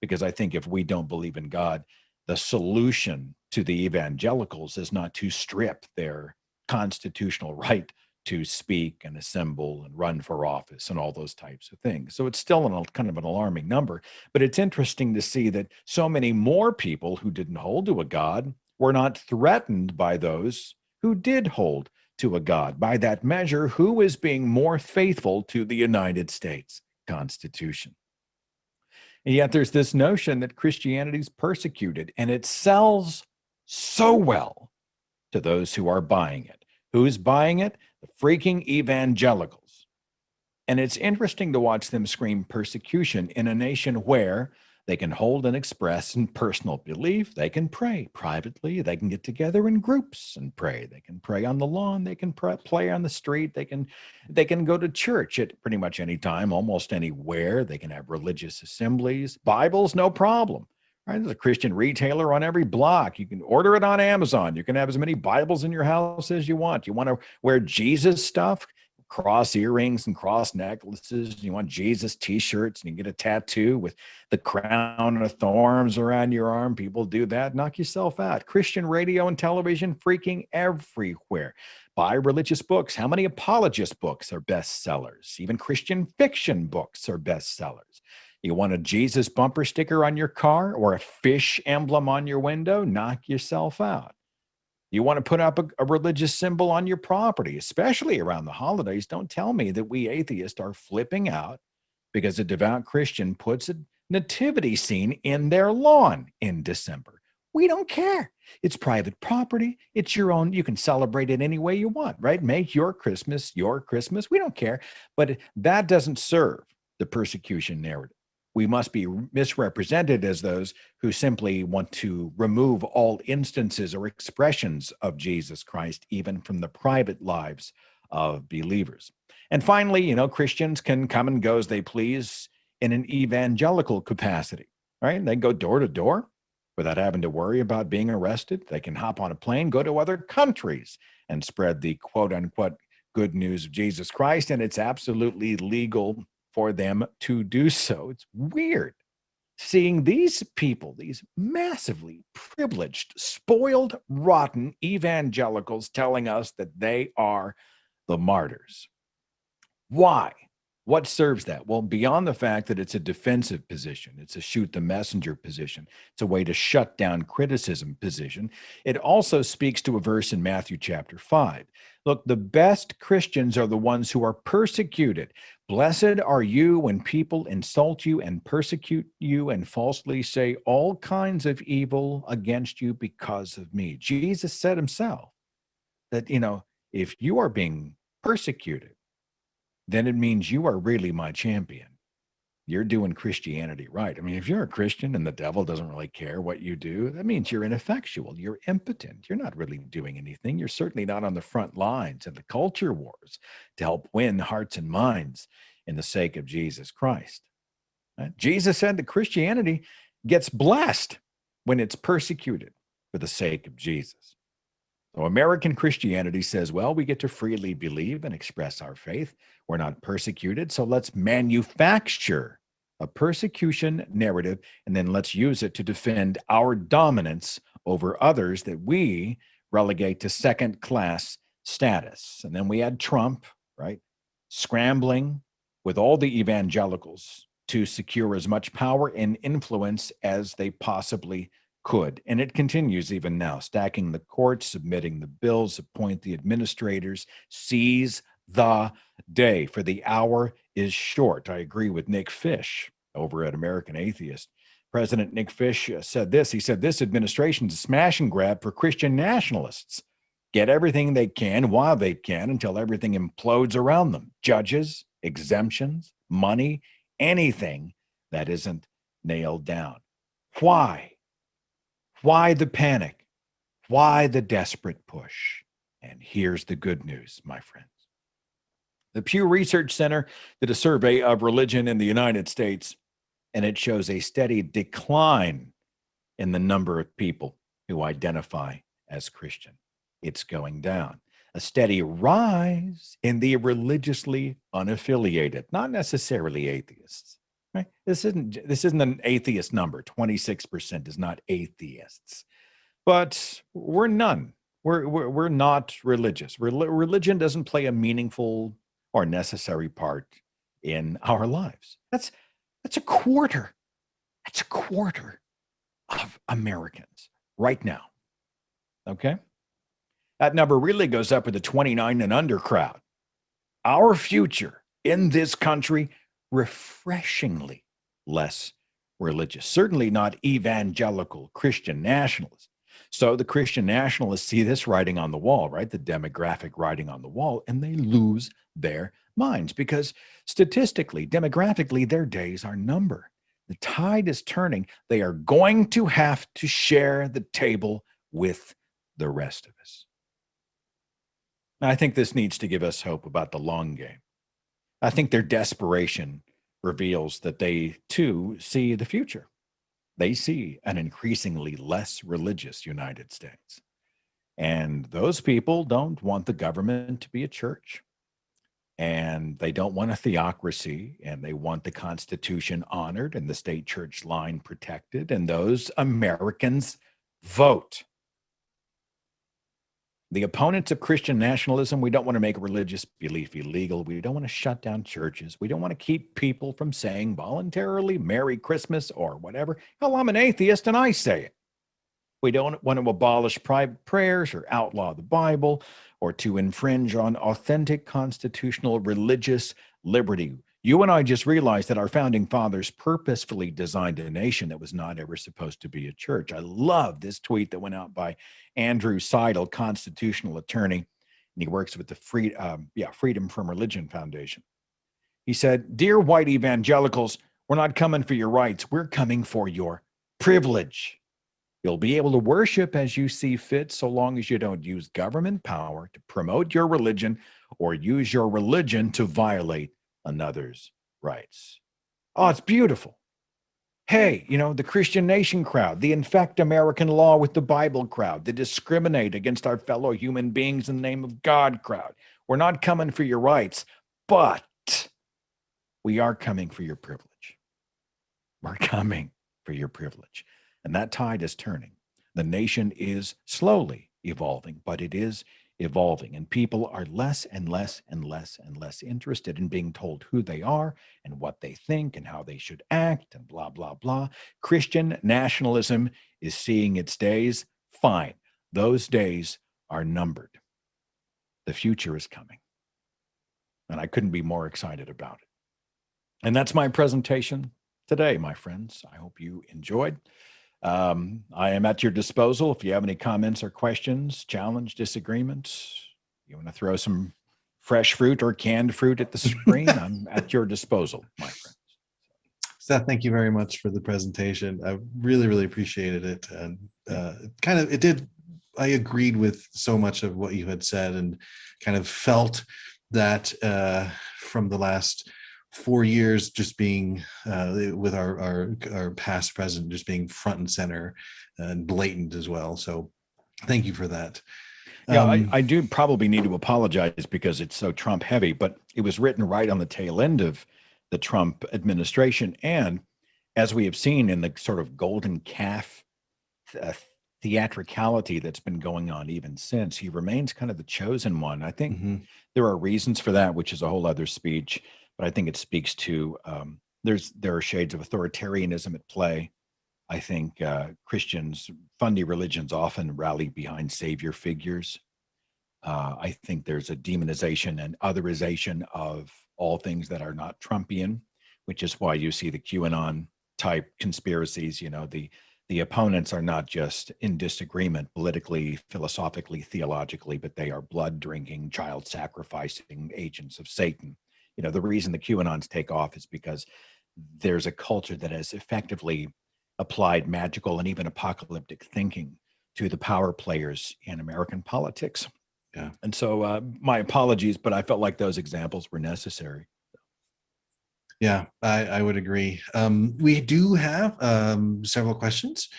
because I think if we don't believe in God, the solution to the evangelicals is not to strip their constitutional right to speak and assemble and run for office and all those types of things. So it's still kind of an alarming number, but it's interesting to see that so many more people who didn't hold to a God were not threatened by those who did hold to a God. By that measure, who is being more faithful to the United States Constitution? And yet there's this notion that Christianity is persecuted, and it sells so well to those who are buying it. Who's buying it? The freaking evangelicals. And it's interesting to watch them scream persecution in a nation where they can hold and express in personal belief. They can pray privately. They can get together in groups and pray. They can pray on the lawn. They can play on the street. They can go to church at pretty much any time, almost anywhere. They can have religious assemblies. Bibles, no problem. Right? There's a Christian retailer on every block. You can order it on Amazon. You can have as many Bibles in your house as you want. You want to wear Jesus stuff? cross earrings and cross necklaces. You want Jesus t-shirts and you get a tattoo with the crown of thorns around your arm. People do that. Knock yourself out. Christian radio and television freaking everywhere. Buy religious books. How many apologist books are bestsellers? Even Christian fiction books are bestsellers. You want a Jesus bumper sticker on your car or a fish emblem on your window? Knock yourself out. You want to put up a religious symbol on your property, especially around the holidays. Don't tell me that we atheists are flipping out because a devout Christian puts a nativity scene in their lawn in December. We don't care. It's private property. It's your own. You can celebrate it any way you want, right? Make your Christmas your Christmas. We don't care. But that doesn't serve the persecution narrative. We must be misrepresented as those who simply want to remove all instances or expressions of Jesus Christ, even from the private lives of believers. And finally, Christians can come and go as they please in an evangelical capacity, right? They go door to door without having to worry about being arrested. They can hop on a plane, go to other countries, and spread the quote unquote good news of Jesus Christ. And it's absolutely legal for them to do so. It's weird seeing these people, these massively privileged, spoiled, rotten evangelicals telling us that they are the martyrs. Why? What serves that? Well, beyond the fact that it's a defensive position, it's a shoot the messenger position, it's a way to shut down criticism position, it also speaks to a verse in Matthew chapter 5. Look, the best Christians are the ones who are persecuted. Blessed are you when people insult you and persecute you and falsely say all kinds of evil against you because of me. Jesus said himself that, if you are being persecuted, then it means you are really my champion. You're doing Christianity right. I mean, if you're a Christian and the devil doesn't really care what you do, that means you're ineffectual. You're impotent. You're not really doing anything. You're certainly not on the front lines in the culture wars to help win hearts and minds in the sake of Jesus Christ. Right? Jesus said that Christianity gets blessed when it's persecuted for the sake of Jesus. So American Christianity says, well, we get to freely believe and express our faith. We're not persecuted, so let's manufacture a persecution narrative, and then let's use it to defend our dominance over others that we relegate to second-class status. And then we had Trump, right, scrambling with all the evangelicals to secure as much power and influence as they possibly could. And it continues even now, stacking the courts, submitting the bills, appoint the administrators, seize the day, for the hour is short. I agree with Nick Fish over at American Atheist. President Nick Fish said this. He said, this administration is a smash and grab for Christian nationalists. Get everything they can while they can until everything implodes around them. Judges, exemptions, money, anything that isn't nailed down. Why? Why the panic? Why the desperate push? And here's the good news, my friends. The Pew Research Center did a survey of religion in the United States, and it shows a steady decline in the number of people who identify as Christian. It's going down. A steady rise in the religiously unaffiliated, not necessarily atheists. Right? This isn't an atheist number. 26% is not atheists, but we're none. We're not religious. Religion doesn't play a meaningful or necessary part in our lives. That's a quarter. That's a quarter of Americans right now. Okay, that number really goes up with the 29 and under crowd. Our future in this country, refreshingly less religious, certainly not evangelical Christian nationalists. So the Christian nationalists see this writing on the wall, right? The demographic writing on the wall, and they lose their minds because statistically, demographically, their days are numbered. The tide is turning. They are going to have to share the table with the rest of us. I think this needs to give us hope about the long game. I think their desperation reveals that they, too, see the future. They see an increasingly less religious United States. And those people don't want the government to be a church. and they don't want a theocracy, and they want the Constitution honored and the state church line protected, and those Americans vote. The opponents of Christian nationalism, we don't want to make religious belief illegal. We don't want to shut down churches. We don't want to keep people from saying voluntarily Merry Christmas or whatever. Hell, I'm an atheist and I say it. We don't want to abolish private prayers or outlaw the Bible or to infringe on authentic constitutional religious liberty. You and I just realized that our founding fathers purposefully designed a nation that was not ever supposed to be a church. I love this tweet that went out by Andrew Seidel, constitutional attorney, and he works with the Freedom from Religion Foundation. He said, "Dear white evangelicals, we're not coming for your rights. We're coming for your privilege. You'll be able to worship as you see fit so long as you don't use government power to promote your religion or use your religion to violate another's rights." Oh, it's beautiful. Hey, the Christian Nation crowd, the infect American law with the Bible crowd, the discriminate against our fellow human beings in the name of God crowd. We're not coming for your rights, but we are coming for your privilege. We're coming for your privilege. And that tide is turning. The nation is slowly evolving, but it is evolving, and people are less and less and less and less interested in being told who they are and what they think and how they should act and blah, blah, blah. Christian nationalism is seeing its days. Fine. Those days are numbered. The future is coming. And I couldn't be more excited about it. And that's my presentation today, my friends. I hope you enjoyed. I am at your disposal. If you have any comments or questions, challenge, disagreements, you want to throw some fresh fruit or canned fruit at the screen, I'm at your disposal, my friends. Seth, thank you very much for the presentation. I really, really appreciated it. And I agreed with so much of what you had said and kind of felt that from the last 4 years just being with our past president just being front and center and blatant as well. So thank you for that. Yeah, I do probably need to apologize because it's so Trump heavy, but it was written right on the tail end of the Trump administration. And as we have seen in the sort of golden calf theatricality that's been going on even since, he remains kind of the chosen one. I think there are reasons for that, which is a whole other speech. But I think it speaks to there are shades of authoritarianism at play. I think Christians, fundy religions often rally behind savior figures. I think there's a demonization and otherization of all things that are not Trumpian, which is why you see the QAnon type conspiracies. The opponents are not just in disagreement politically, philosophically, theologically, but they are blood drinking, child sacrificing agents of Satan. The reason the QAnons take off is because there's a culture that has effectively applied magical and even apocalyptic thinking to the power players in American politics. Yeah. And so my apologies, but I felt like those examples were necessary. Yeah, I would agree. We do have several questions.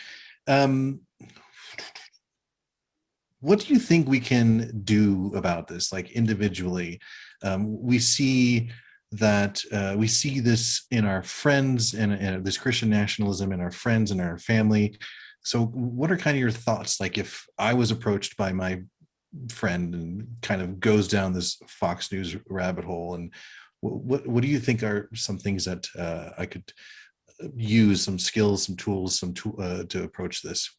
What do you think we can do about this, like individually? We see that we see this in our friends and this Christian nationalism in our friends and our family. So what are kind of your thoughts? Like if I was approached by my friend and kind of goes down this Fox News rabbit hole, and what do you think are some things that I could use, some skills, some tools, to approach this?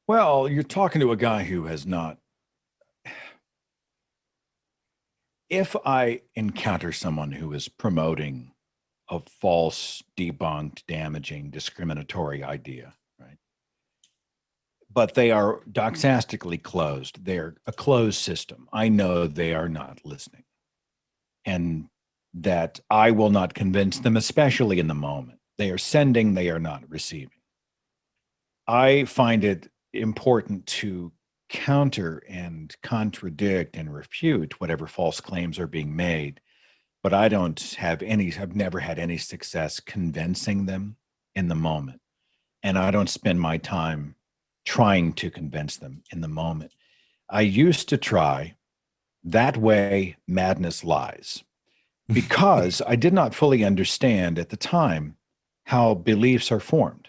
Well, you're talking to a guy who has not. If I encounter someone who is promoting a false, debunked, damaging, discriminatory idea, right? But they are doxastically closed. They're a closed system. I know they are not listening. And that I will not convince them, especially in the moment. They are sending, they are not receiving. I find it important to counter and contradict and refute whatever false claims are being made, but I've never had any success convincing them in the moment. And I don't spend my time trying to convince them in the moment. I used to try, That way madness lies. Because I did not fully understand at the time how beliefs are formed.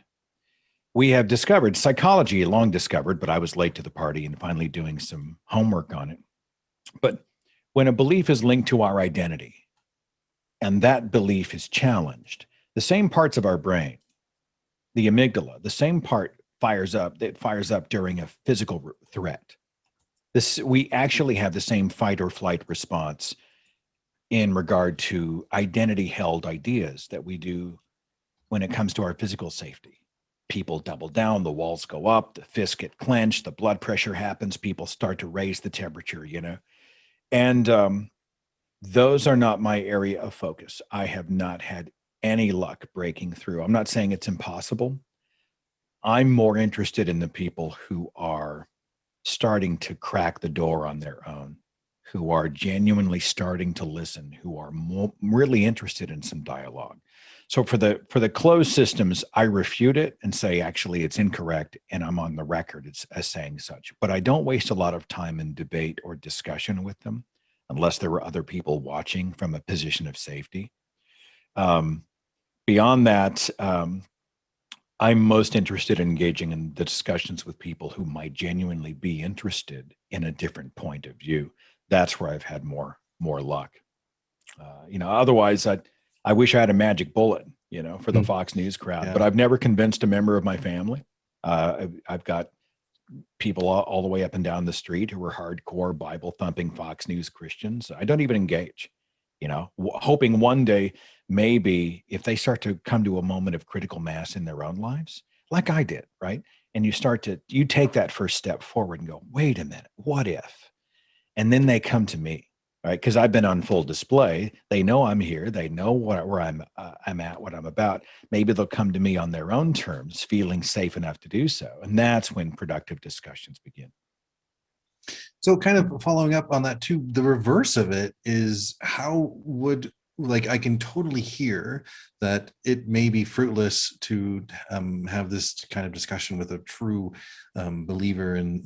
We have discovered, psychology long discovered, but I was late to the party and finally doing some homework on it. But when a belief is linked to our identity and that belief is challenged, the same parts of our brain, the amygdala, the same part fires up during a physical threat. We actually have the same fight or flight response in regard to identity held ideas that we do when it comes to our physical safety. People double down, the walls go up, the fists get clenched, the blood pressure happens, people start to raise the temperature, And those are not my area of focus. I have not had any luck breaking through. I'm not saying it's impossible. I'm more interested in the people who are starting to crack the door on their own, who are genuinely starting to listen, who are really interested in some dialogue. So for the closed systems, I refute it and say, actually, it's incorrect, and I'm on the record as saying such. But I don't waste a lot of time in debate or discussion with them, unless there were other people watching from a position of safety. Beyond that, I'm most interested in engaging in the discussions with people who might genuinely be interested in a different point of view. That's where I've had more luck. Otherwise, I wish I had a magic bullet, for the Fox News crowd. But I've never convinced a member of my family. I've got people all the way up and down the street who are hardcore Bible thumping Fox News Christians. I don't even engage, hoping one day maybe if they start to come to a moment of critical mass in their own lives, like I did, right? And you take that first step forward and go, wait a minute, what if? And then they come to me, right? Because I've been on full display. They know I'm here. They know where I'm at, what I'm about. Maybe they'll come to me on their own terms, feeling safe enough to do so. And that's when productive discussions begin. So kind of following up on that too, the reverse of it is I can totally hear that it may be fruitless to have this kind of discussion with a true believer in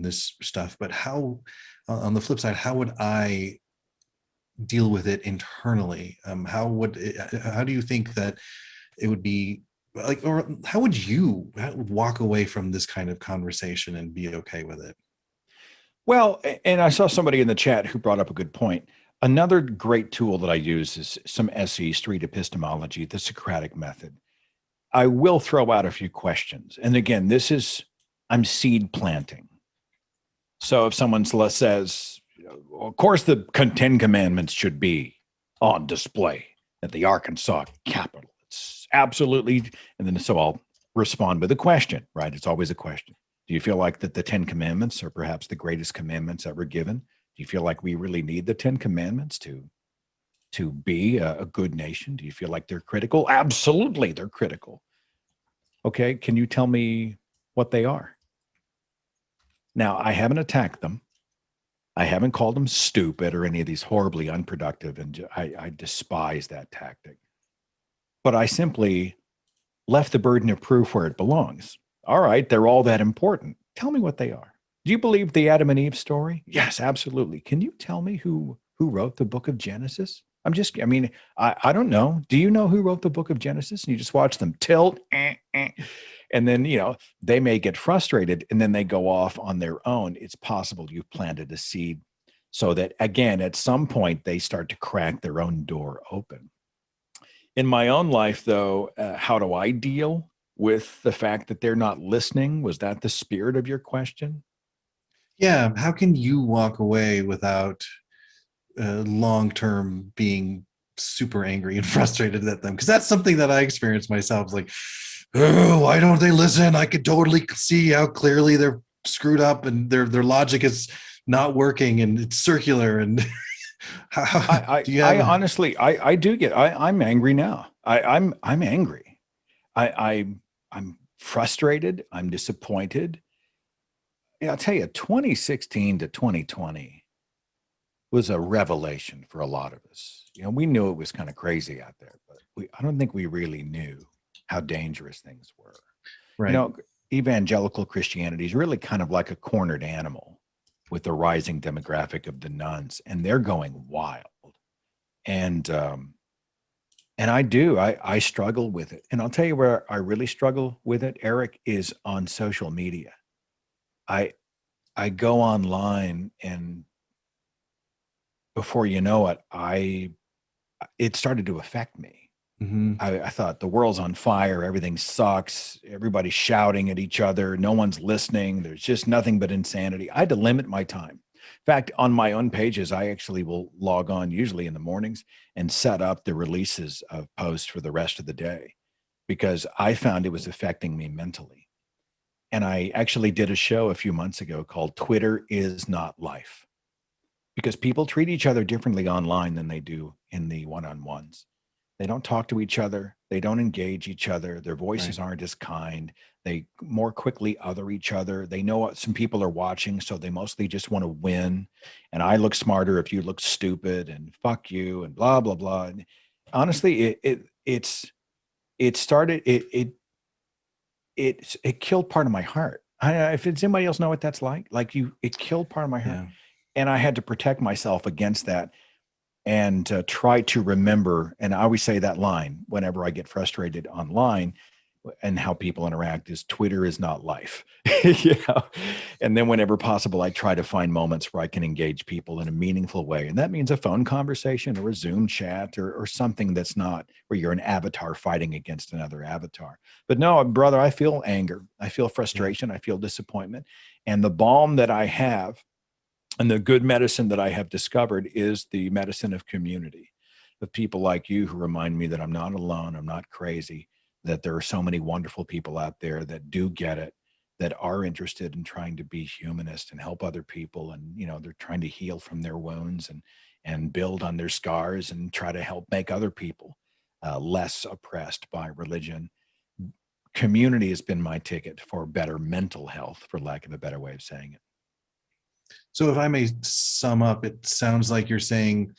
this stuff. But how, on the flip side, how would I deal with it internally? How do you think that it would be like, or how would you walk away from this kind of conversation and be okay with it? Well, and I saw somebody in the chat who brought up a good point. Another great tool that I use is some SE, street epistemology, the Socratic method. I will throw out a few questions. And again, I'm seed planting. So if someone says, of course, the 10 commandments should be on display at the Arkansas Capitol. It's absolutely, and then so I'll respond with a question, right? It's always a question. Do you feel like that the 10 commandments are perhaps the greatest commandments ever given? Do you feel like we really need the 10 commandments to be a good nation? Do you feel like they're critical? Absolutely, they're critical. Okay, can you tell me what they are? Now, I haven't attacked them. I haven't called them stupid or any of these horribly unproductive, and I despise that tactic. But I simply left the burden of proof where it belongs. All right, they're all that important. Tell me what they are. Do you believe the Adam and Eve story? Yes, absolutely. Can you tell me who wrote the book of Genesis? I don't know. Do you know who wrote the book of Genesis? And you just watch them tilt, and then, they may get frustrated and then they go off on their own. It's possible you've planted a seed so that, again, at some point they start to crack their own door open. In my own life, though, how do I deal with the fact that they're not listening? Was that the spirit of your question? Yeah. How can you walk away without long-term being super angry and frustrated at them? Because that's something that I experienced myself. It's like, oh, why don't they listen? I could totally see how clearly they're screwed up and their logic is not working and it's circular. And honestly, I do get, I'm angry now. I'm angry. I'm frustrated. I'm disappointed. I'll tell you, 2016 to 2020 was a revelation for a lot of us. We knew it was kind of crazy out there, but I don't think we really knew how dangerous things were. Right. Evangelical Christianity is really kind of like a cornered animal. with the rising demographic of the nuns, and they're going wild. And I struggle with it. And I'll tell you where I really struggle with it, Eric, is on social media. I go online, and before you know it, it started to affect me. I thought the world's on fire. Everything sucks. Everybody's shouting at each other. No one's listening. There's just nothing but insanity. I had to limit my time. In fact, on my own pages, I actually will log on usually in the mornings and set up the releases of posts for the rest of the day, because I found it was affecting me mentally. And I actually did a show a few months ago called Twitter is Not Life, because people treat each other differently online than they do in the one-on-ones. They don't talk to each other. They don't engage each other. Their voices aren't as kind. They more quickly other each other. They know what some people are watching, so they mostly just want to win. And I look smarter if you look stupid, and fuck you, and blah, blah, blah. And honestly, it killed part of my heart. If anybody else know what that's like it killed part of my heart. And I had to protect myself against that, and try to remember. And I always say that line whenever I get frustrated online and how people interact is Twitter is not life. And then whenever possible, I try to find moments where I can engage people in a meaningful way. And that means a phone conversation or a Zoom chat or something that's not where you're an avatar fighting against another avatar. But no, brother, I feel anger. I feel frustration. I feel disappointment. And the balm that I have, and the good medicine that I have discovered, is the medicine of community, of people like you who remind me that I'm not alone, I'm not crazy, that there are so many wonderful people out there that do get it, that are interested in trying to be humanist and help other people. And, they're trying to heal from their wounds and build on their scars and try to help make other people less oppressed by religion. Community has been my ticket for better mental health, for lack of a better way of saying it. So if I may sum up, it sounds like you're saying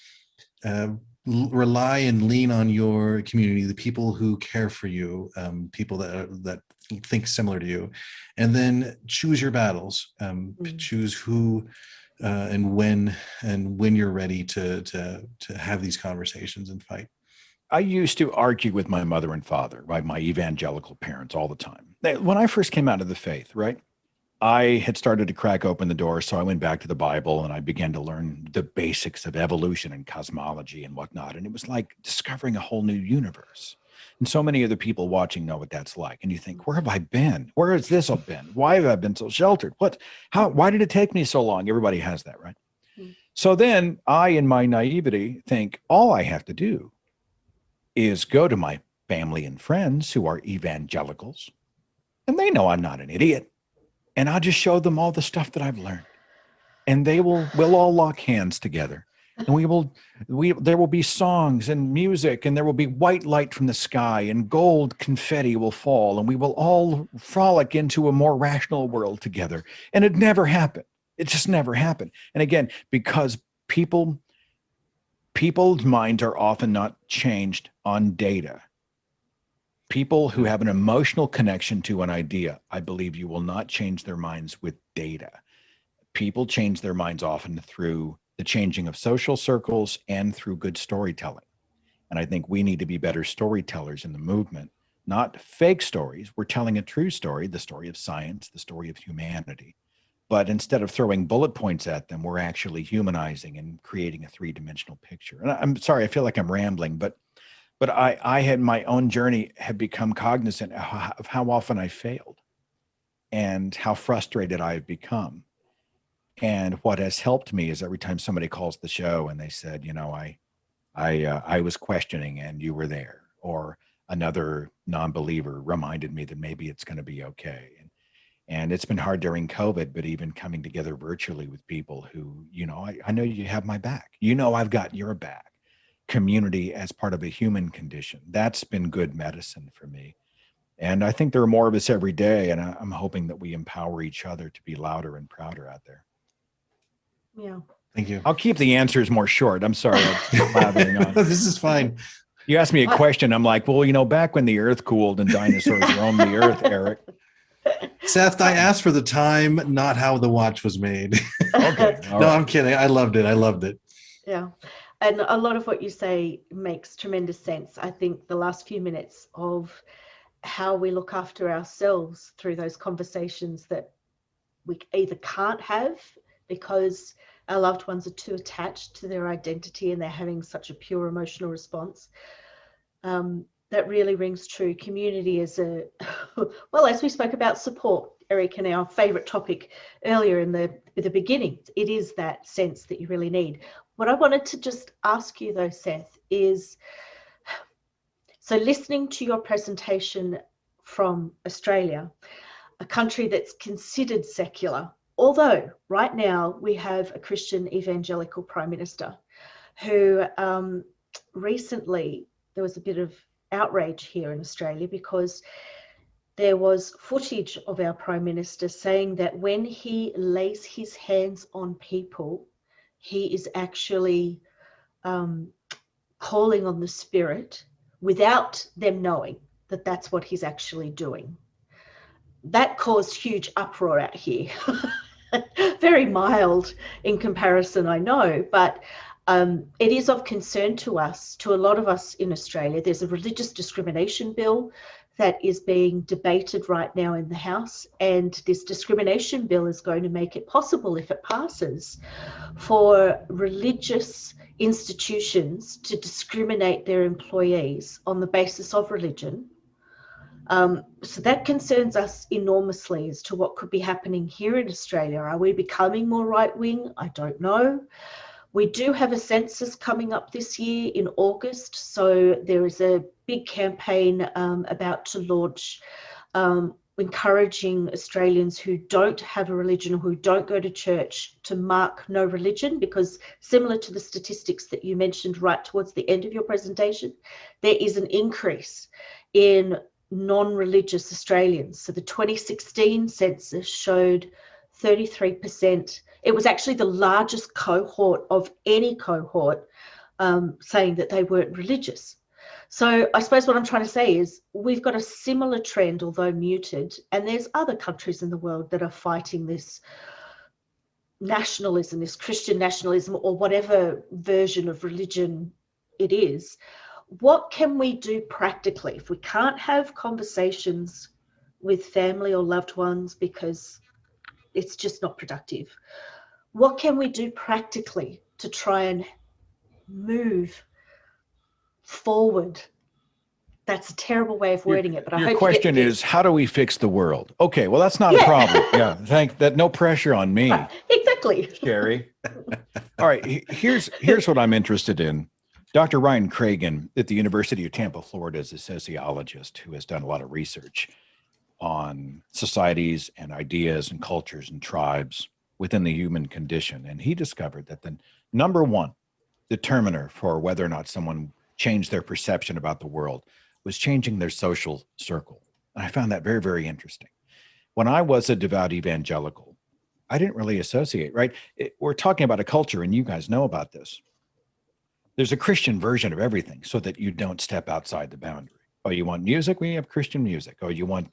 rely and lean on your community, the people who care for you, people that think similar to you, and then choose your battles, choose who and when you're ready to have these conversations and fight. I used to argue with my mother and father, right? My evangelical parents all the time. When I first came out of the faith, right? I had started to crack open the door. So I went back to the Bible and I began to learn the basics of evolution and cosmology and whatnot. And it was like discovering a whole new universe. And so many of the people watching know what that's like. And you think, where have I been? Where has this all been? Why have I been so sheltered? Why did it take me so long? Everybody has that, right? So then I, in my naivety, think all I have to do is go to my family and friends who are evangelicals, and they know I'm not an idiot. And I'll just show them all the stuff that I've learned, and we'll all lock hands together, and there will be songs and music, and there will be white light from the sky, and gold confetti will fall, and we will all frolic into a more rational world together. And it never happened. It just never happened. And again, because people's minds are often not changed on data. People who have an emotional connection to an idea, I believe you will not change their minds with data. People change their minds often through the changing of social circles and through good storytelling. And I think we need to be better storytellers in the movement, not fake stories. We're telling a true story, the story of science, the story of humanity. But instead of throwing bullet points at them, we're actually humanizing and creating a three-dimensional picture. And I'm sorry, I feel like I'm rambling, but I had my own journey had become cognizant of how often I failed and how frustrated I have become. And what has helped me is every time somebody calls the show and they said, I was questioning and you were there, or another non-believer reminded me that maybe it's going to be okay. And it's been hard during COVID, but even coming together virtually with people who, I know you have my back. I've got your back. Community as part of a human condition. That's been good medicine for me. And I think there are more of us every day. And I'm hoping that we empower each other to be louder and prouder out there. Yeah. Thank you. I'll keep the answers more short. I'm sorry. I'm blathering on. This is fine. You asked me a question. I'm like, well, back when the earth cooled and dinosaurs roamed the earth, Eric, Seth, I asked for the time, not how the watch was made. Okay. all No, right. I'm kidding. I loved it. I loved it. Yeah. And a lot of what you say makes tremendous sense. I think the last few minutes of how we look after ourselves through those conversations that we either can't have because our loved ones are too attached to their identity and they're having such a pure emotional response. That really rings true. Community is well, as we spoke about support, Eric, and our favorite topic earlier in the beginning, it is that sense that you really need. What I wanted to just ask you though, Seth, is, so listening to your presentation from Australia, a country that's considered secular, although right now we have a Christian evangelical prime minister who recently there was a bit of outrage here in Australia because there was footage of our prime minister saying that when he lays his hands on people, he is actually calling on the spirit without them knowing that that's what he's actually doing. That caused huge uproar out here. Very mild in comparison, I know, but it is of concern to us, to a lot of us in Australia. There's a religious discrimination bill that is being debated right now in the House, and this discrimination bill is going to make it possible, if it passes, for religious institutions to discriminate their employees on the basis of religion. So that concerns us enormously as to what could be happening here in Australia. Are we becoming more right-wing? I don't know. We do have a census coming up this year in August, so there is a big campaign about to launch, encouraging Australians who don't have a religion or who don't go to church to mark no religion, because similar to the statistics that you mentioned right towards the end of your presentation, there is an increase in non-religious Australians. So the 2016 census showed 33%. It was actually the largest cohort of any cohort saying that they weren't religious. So I suppose what I'm trying to say is we've got a similar trend, although muted, and there's other countries in the world that are fighting this nationalism, this Christian nationalism, or whatever version of religion it is. What can we do practically if we can't have conversations with family or loved ones because it's just not productive? What can we do practically to try and move forward? That's a terrible way of wording it, but I hope your question is, how do we fix the world? Okay, well, that's not a problem. Yeah, thank that. No pressure on me. Exactly. Sherry. All right, here's what I'm interested in. Dr. Ryan Cragen at the University of Tampa, Florida, is a sociologist who has done a lot of research on societies and ideas and cultures and tribes within the human condition. And he discovered that the number one determiner for whether or not someone changed their perception about the world was changing their social circle. And I found that very, very interesting. When I was a devout evangelical, I didn't really associate, right? We're talking about a culture, and you guys know about this. There's a Christian version of everything so that you don't step outside the boundary. Oh, you want music? We have Christian music. Oh, you want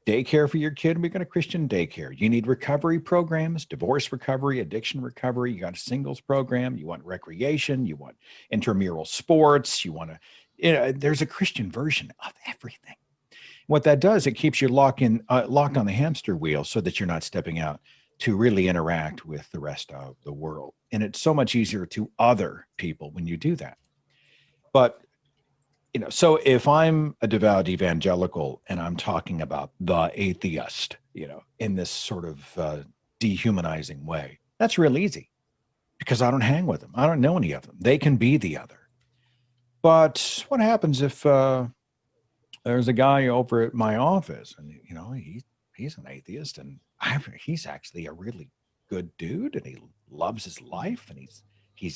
daycare for your kid? We got a Christian daycare. You need recovery programs, divorce recovery, addiction recovery. You got a singles program. You want recreation. You want intramural sports. You want to, there's a Christian version of everything. What that does, it keeps you locked on the hamster wheel so that you're not stepping out to really interact with the rest of the world. And it's so much easier to other people when you do that. But so if I'm a devout evangelical and I'm talking about the atheist, in this sort of dehumanizing way, that's real easy because I don't hang with them. I don't know any of them. They can be the other. But what happens if there's a guy over at my office and, he's an atheist and he's actually a really good dude and he loves his life and he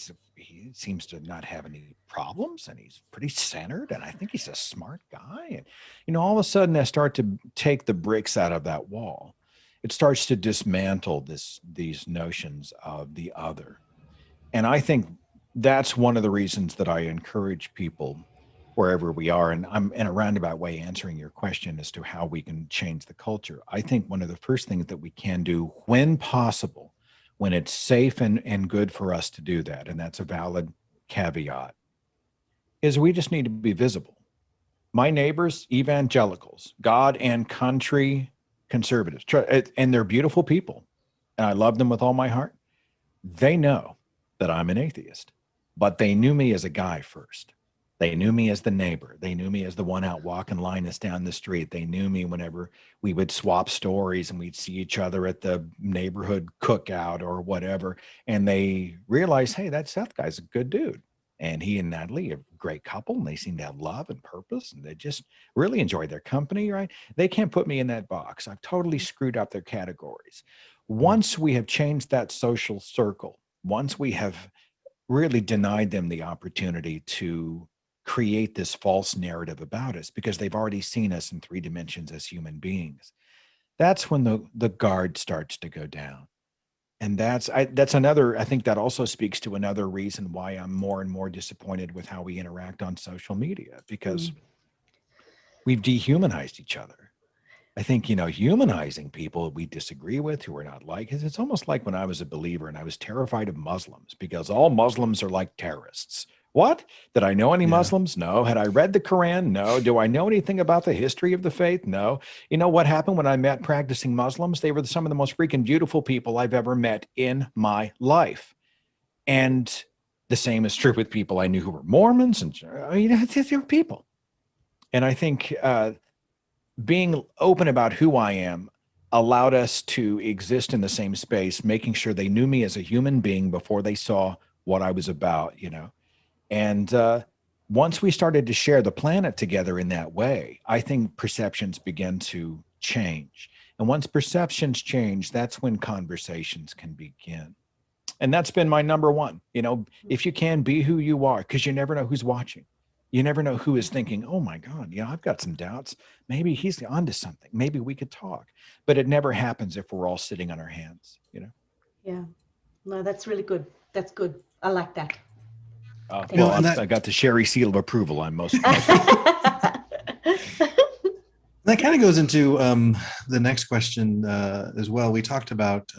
seems to not have any problems and he's pretty centered and I think he's a smart guy. And, all of a sudden I start to take the bricks out of that wall. It starts to dismantle these notions of the other. And I think that's one of the reasons that I encourage people wherever we are. And I'm in a roundabout way answering your question as to how we can change the culture. I think one of the first things that we can do when possible, when it's safe and good for us to do that, and that's a valid caveat, is we just need to be visible. My neighbors, evangelicals, God and country conservatives, and they're beautiful people, and I love them with all my heart. They know that I'm an atheist, but they knew me as a guy first. They knew me as the neighbor. They knew me as the one out walking Linus down the street. They knew me whenever we would swap stories and we'd see each other at the neighborhood cookout or whatever. And they realized, hey, that Seth guy's a good dude. And he and Natalie are a great couple, and they seem to have love and purpose, and they just really enjoy their company, right? They can't put me in that box. I've totally screwed up their categories. Once we have changed that social circle, once we have really denied them the opportunity to create this false narrative about us because they've already seen us in 3 dimensions as human beings, that's when the guard starts to go down. And that's another, I think that also speaks to another reason why I'm more and more disappointed with how we interact on social media, because we've dehumanized each other. I think, humanizing people we disagree with, who are not like us, it's almost like when I was a believer and I was terrified of Muslims because all Muslims are like terrorists. What? Did I know any Muslims? No. Had I read the Quran? No. Do I know anything about the history of the faith? No. You know what happened when I met practicing Muslims? They were some of the most freaking beautiful people I've ever met in my life. And the same is true with people I knew who were Mormons, and they're people. And I think being open about who I am allowed us to exist in the same space, making sure they knew me as a human being before they saw what I was about, And once we started to share the planet together in that way, I think perceptions began to change. And once perceptions change, that's when conversations can begin. And that's been my number one, if you can, be who you are, because you never know who's watching. You never know who is thinking, oh my God, I've got some doubts. Maybe he's onto something. Maybe we could talk. But it never happens if we're all sitting on our hands, Yeah. No, that's really good. That's good. I like that. I got the Sherry seal of approval. I'm most. That kind of goes into the next question as well. We talked about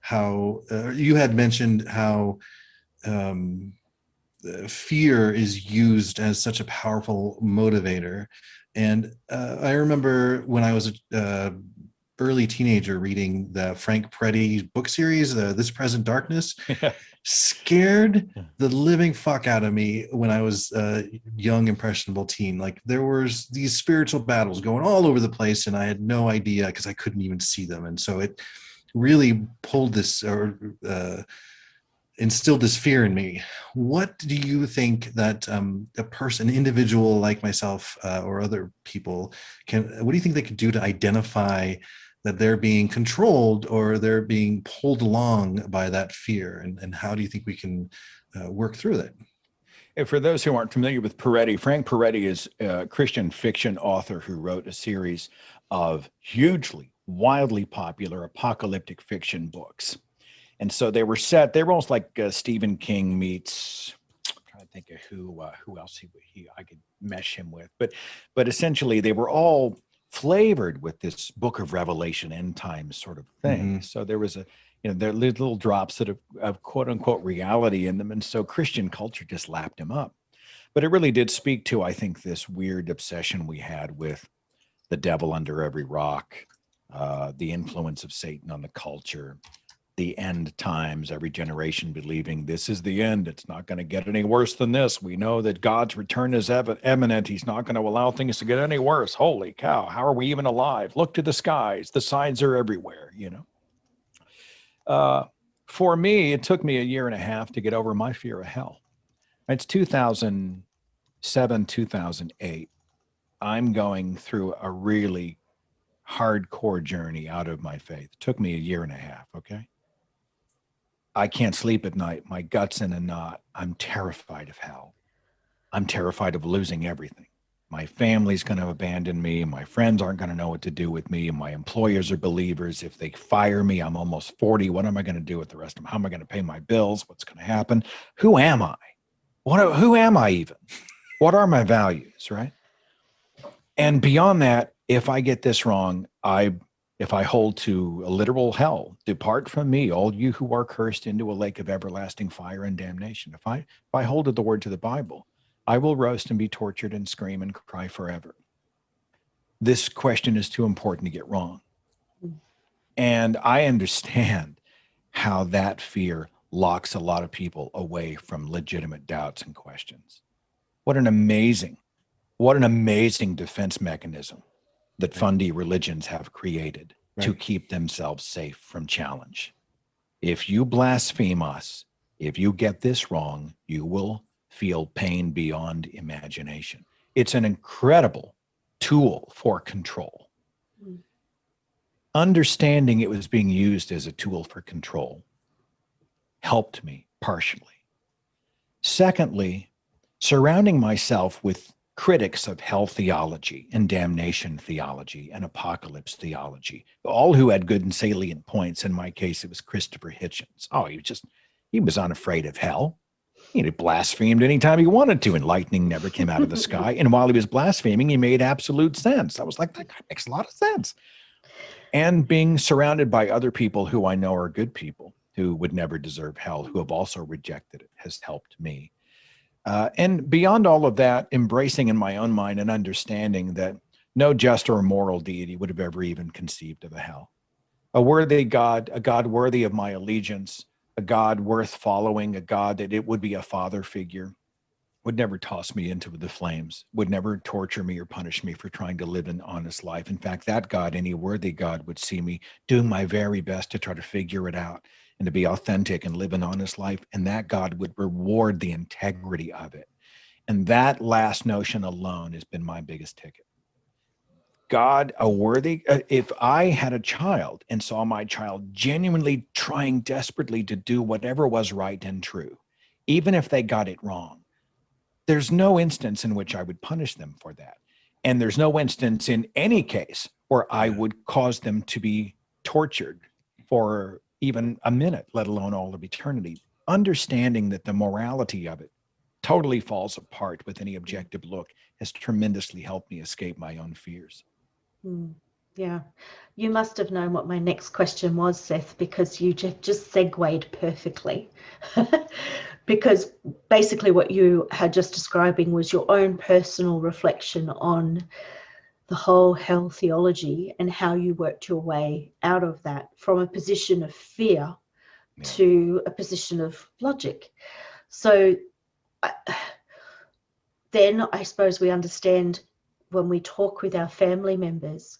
how you had mentioned how fear is used as such a powerful motivator. And I remember when I was a early teenager reading the Frank Peretti book series, This Present Darkness, scared the living fuck out of me when I was a young, impressionable teen. Like, there was these spiritual battles going all over the place, and I had no idea because I couldn't even see them. And so it really pulled this or instilled this fear in me. What do you think that an individual like myself or other people what do you think they could do to identify that they're being controlled or they're being pulled along by that fear? And how do you think we can work through that? And for those who aren't familiar with Peretti, Frank Peretti is a Christian fiction author who wrote a series of hugely, wildly popular apocalyptic fiction books. And so they were almost like Stephen King meets, I'm trying to think of who else I could mesh him with. But essentially they were all flavored with this book of Revelation end times sort of thing. Mm-hmm. So there was there are little drops of quote unquote reality in them. And so Christian culture just lapped them up. But it really did speak to, I think, this weird obsession we had with the devil under every rock, the influence of Satan on the culture, the end times, every generation believing this is the end. It's not going to get any worse than this. We know that God's return is imminent. He's not going to allow things to get any worse. Holy cow. How are we even alive? Look to the skies. The signs are everywhere, For me, it took me 1.5 years to get over my fear of hell. It's 2007, 2008. I'm going through a really hardcore journey out of my faith. It took me 1.5 years, okay? I can't sleep at night. My gut's in a knot. I'm terrified of hell. I'm terrified of losing everything. My family's going to abandon me. My friends aren't going to know what to do with me. My employers are believers. If they fire me, I'm almost 40. What am I going to do with the rest of them? How am I going to pay my bills? What's going to happen? Who am I? Who am I even? What are my values, right? And beyond that, if I get this wrong, if I hold to a literal hell, depart from me, all you who are cursed, into a lake of everlasting fire and damnation. If I hold to the words of the Bible, I will roast and be tortured and scream and cry forever. This question is too important to get wrong. And I understand how that fear locks a lot of people away from legitimate doubts and questions. What an amazing defense mechanism that fundy religions have created to keep themselves safe from challenge. If you blaspheme us, if you get this wrong, you will feel pain beyond imagination. It's an incredible tool for control. Understanding it was being used as a tool for control helped me partially. Secondly, surrounding myself with critics of hell theology and damnation theology and apocalypse theology, all who had good and salient points. In my case, it was Christopher Hitchens. Oh, he was unafraid of hell. He blasphemed anytime he wanted to, and lightning never came out of the sky. And while he was blaspheming, he made absolute sense. I was like, that guy makes a lot of sense. And being surrounded by other people who I know are good people, who would never deserve hell, who have also rejected it, has helped me. And beyond all of that, embracing in my own mind and understanding that no just or moral deity would have ever even conceived of a hell. A worthy God, a God worthy of my allegiance, a God worth following, a God that it would be a father figure, would never toss me into the flames, would never torture me or punish me for trying to live an honest life. In fact, that God, any worthy God, would see me doing my very best to try to figure it out and to be authentic and live an honest life. And that God would reward the integrity of it. And that last notion alone has been my biggest ticket. God, if I had a child and saw my child genuinely trying desperately to do whatever was right and true, even if they got it wrong, there's no instance in which I would punish them for that. And there's no instance in any case where I would cause them to be tortured for even a minute, let alone all of eternity. Understanding that the morality of it totally falls apart with any objective look has tremendously helped me escape my own fears. Yeah, you must have known what my next question was, Seth, because you just segued perfectly. Because basically what you had just describing was your own personal reflection on the whole hell theology and how you worked your way out of that from a position of fear to a position of logic. So then I suppose we understand when we talk with our family members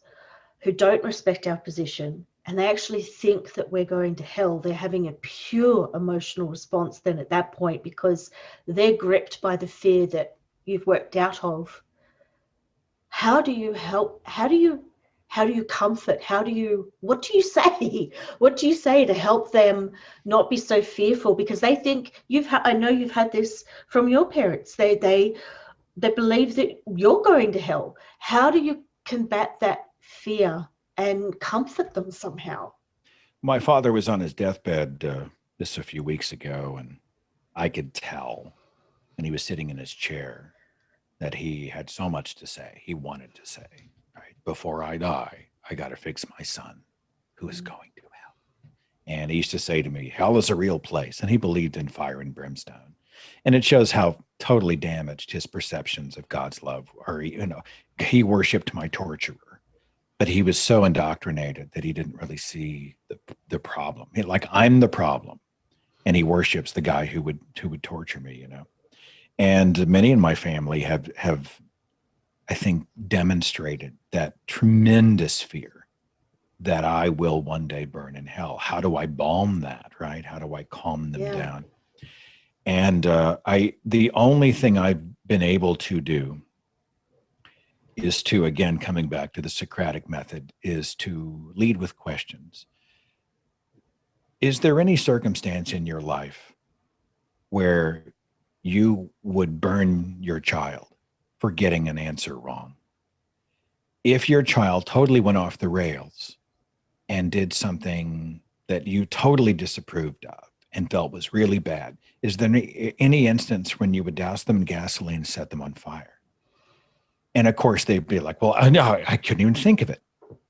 who don't respect our position and they actually think that we're going to hell, they're having a pure emotional response then at that point because they're gripped by the fear that you've worked out of. How do you help? How do you comfort? What do you say? What do you say to help them not be so fearful? Because they think I know you've had this from your parents. They believe that you're going to hell. How do you combat that fear and comfort them somehow? My father was on his deathbed just a few weeks ago, and I could tell, and he was sitting in his chair, that he had so much to say. He wanted to say, right, before I die, I got to fix my son who is going to hell. And he used to say to me, hell is a real place. And he believed in fire and brimstone. And it shows how totally damaged his perceptions of God's love are. He worshiped my torturer, but he was so indoctrinated that he didn't really see the problem. Like, I'm the problem. And he worships the guy who would torture me, And many in my family have, I think, demonstrated that tremendous fear that I will one day burn in hell. How do I balm that, right? How do I calm them down? And the only thing I've been able to do is to, again, coming back to the Socratic method, is to lead with questions. Is there any circumstance in your life where you would burn your child for getting an answer wrong? If your child totally went off the rails and did something that you totally disapproved of, and felt was really bad. Is there any instance when you would douse them in gasoline and set them on fire? And of course they'd be like, well, no, I couldn't even think of it.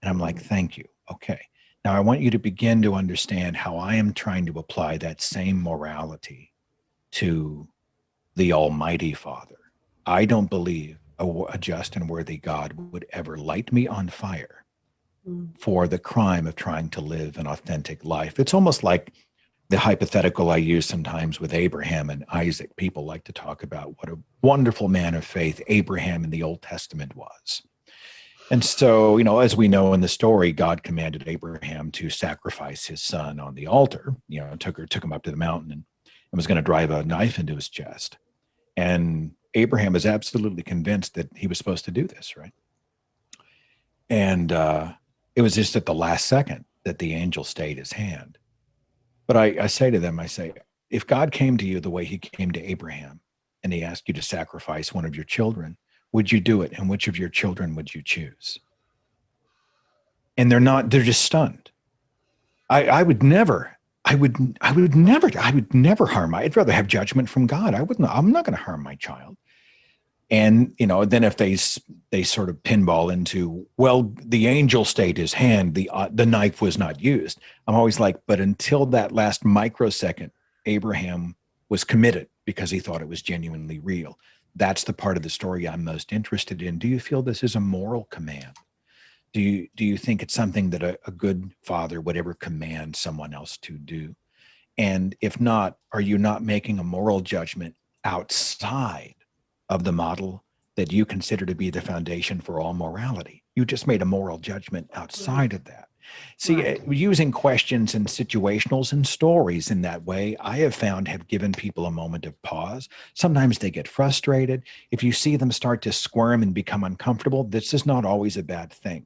And I'm like, thank you. Okay. Now I want you to begin to understand how I am trying to apply that same morality to the Almighty Father. I don't believe a just and worthy God would ever light me on fire for the crime of trying to live an authentic life. It's almost like the hypothetical I use sometimes with Abraham and Isaac. People like to talk about what a wonderful man of faith Abraham in the Old Testament was. And so, you know, as we know in the story, God commanded Abraham to sacrifice his son on the altar, you know, took him up to the mountain and was going to drive a knife into his chest. And Abraham was absolutely convinced that he was supposed to do this, right? And it was just at the last second that the angel stayed his hand. But I say to them, I say, if God came to you the way he came to Abraham and he asked you to sacrifice one of your children, would you do it? And which of your children would you choose? And they're just stunned. I would never harm. I'd rather have judgment from God. I'm not going to harm my child. And, you know, then if they sort of pinball into, well, the angel stayed his hand, the knife was not used. I'm always like, but until that last microsecond, Abraham was committed because he thought it was genuinely real. That's the part of the story I'm most interested in. Do you feel this is a moral command? Do you think it's something that a good father would ever command someone else to do? And if not, are you not making a moral judgment outside of the model that you consider to be the foundation for all morality? You just made a moral judgment outside of that. See, using questions and situationals and stories in that way, I have found have given people a moment of pause. Sometimes they get frustrated. If you see them start to squirm and become uncomfortable, this is not always a bad thing.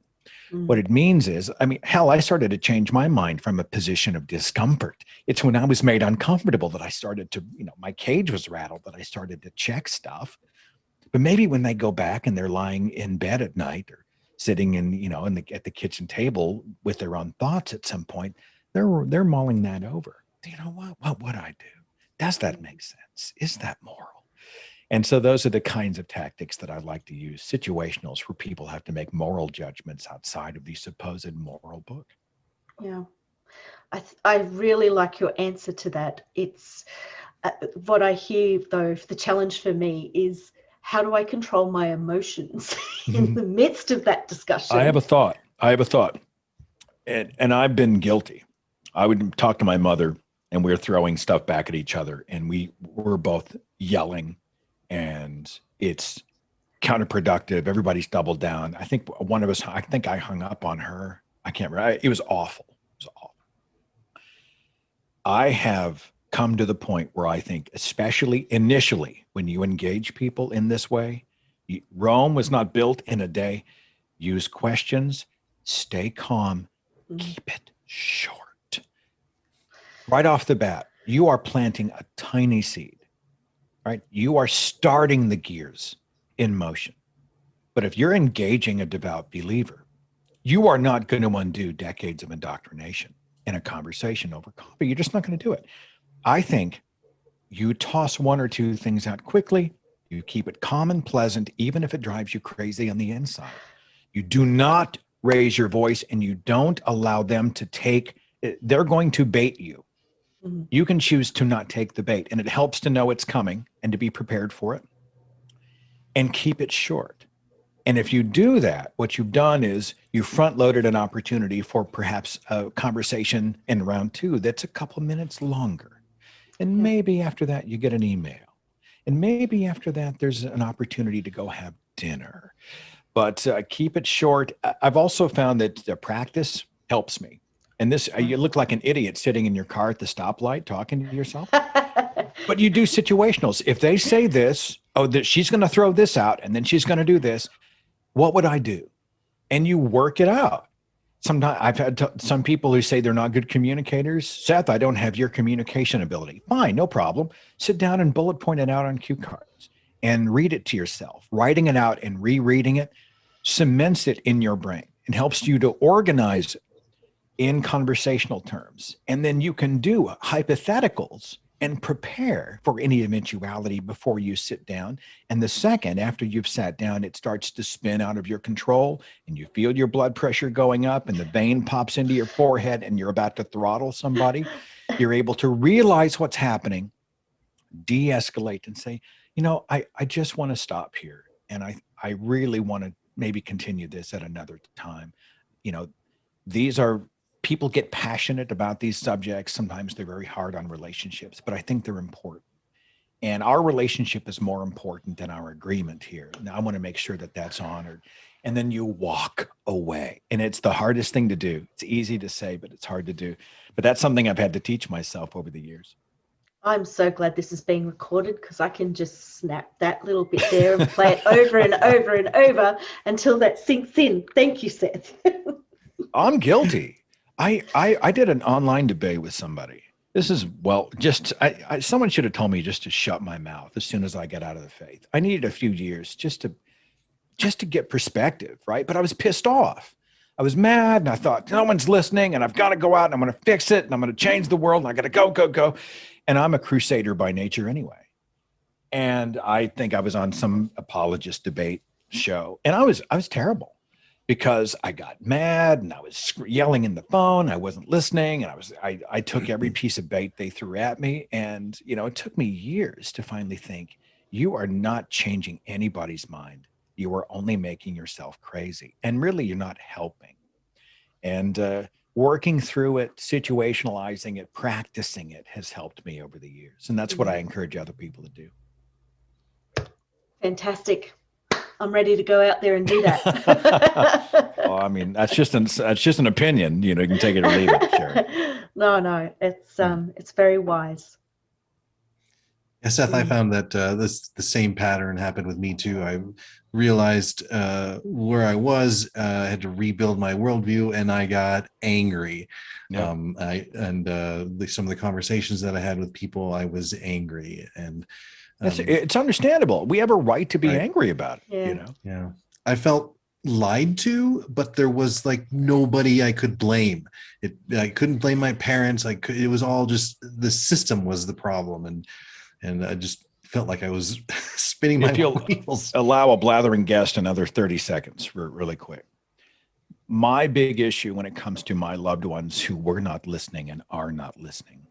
What it means is, I mean, hell, I started to change my mind from a position of discomfort. It's when I was made uncomfortable that I started to, you know, my cage was rattled, that I started to check stuff. But maybe when they go back and they're lying in bed at night or sitting in, you know, at the kitchen table with their own thoughts at some point, they're mulling that over. You know, what would I do? Does that make sense? Is that moral? And so those are the kinds of tactics that I like to use, situationals, where people have to make moral judgments outside of the supposed moral book. Yeah. I really like your answer to that. It's what I hear, though, the challenge for me is, how do I control my emotions in the midst of that discussion? I have a thought. And I've been guilty. I would talk to my mother and we were throwing stuff back at each other and we were both yelling and it's counterproductive. Everybody's doubled down. I think one of us, I hung up on her. I can't remember. It was awful. I have come to the point where I think, especially initially, when you engage people in this way, Rome was not built in a day. Use questions, stay calm, keep it short. Right off the bat, you are planting a tiny seed, right? You are starting the gears in motion. But if you're engaging a devout believer, you are not going to undo decades of indoctrination in a conversation over coffee. You're just not going to do it. I think you toss one or two things out quickly. You keep it calm and pleasant, even if it drives you crazy on the inside. You do not raise your voice and you don't allow them to they're going to bait you. You can choose to not take the bait, and it helps to know it's coming and to be prepared for it and keep it short. And if you do that, what you've done is you front-loaded an opportunity for perhaps a conversation in round two that's a couple minutes longer. And maybe after that, you get an email. And maybe after that, there's an opportunity to go have dinner. But keep it short. I've also found that the practice helps me. And this, you look like an idiot sitting in your car at the stoplight talking to yourself. But you do situationals. If they say this, that she's going to throw this out and then she's going to do this, what would I do? And you work it out. Sometimes I've had some people who say they're not good communicators. Seth, I don't have your communication ability. Fine, no problem. Sit down and bullet point it out on cue cards and read it to yourself. Writing it out and rereading it cements it in your brain and helps you to organize it. in conversational terms. And then you can do hypotheticals and prepare for any eventuality before you sit down. And the second, after you've sat down, it starts to spin out of your control and you feel your blood pressure going up and the vein pops into your forehead and you're about to throttle somebody. You're able to realize what's happening, de-escalate and say, I just want to stop here. And I really want to maybe continue this at another time. People get passionate about these subjects. Sometimes they're very hard on relationships, but I think they're important. And our relationship is more important than our agreement here. Now I want to make sure that that's honored. And then you walk away. And it's the hardest thing to do. It's easy to say, but it's hard to do. But that's something I've had to teach myself over the years. I'm so glad this is being recorded because I can just snap that little bit there and play it over and over and over until that sinks in. Thank you, Seth. I'm guilty. I did an online debate with somebody. This is, someone should have told me just to shut my mouth as soon as I get out of the faith. I needed a few years just to get perspective, right? But I was pissed off. I was mad and I thought, no one's listening and I've got to go out and I'm going to fix it and I'm going to change the world and I got to go. And I'm a crusader by nature anyway. And I think I was on some apologist debate show and I was terrible. Because I got mad and I was yelling in the phone. I wasn't listening. And I took every piece of bait they threw at me. And, it took me years to finally think, you are not changing anybody's mind. You are only making yourself crazy. And really, you're not helping. And working through it, situationalizing it, practicing it has helped me over the years. And that's what I encourage other people to do. Fantastic. I'm ready to go out there and do that. Well, I mean, that's just an opinion. You can take it or leave it. Sure. No, it's very wise. Yeah, Seth, I found that the same pattern happened with me too. I realized where I was, I had to rebuild my worldview, and I got angry. Yeah. Some of the conversations that I had with people, I was angry, and it's understandable. We have a right to be angry about it. Yeah. Yeah, I felt lied to, but there was like nobody I could blame. I couldn't blame my parents. It was all just the system was the problem, and I just felt like I was spinning my wheels. Allow a blathering guest another 30 seconds, really quick. My big issue when it comes to my loved ones who were not listening and are not listening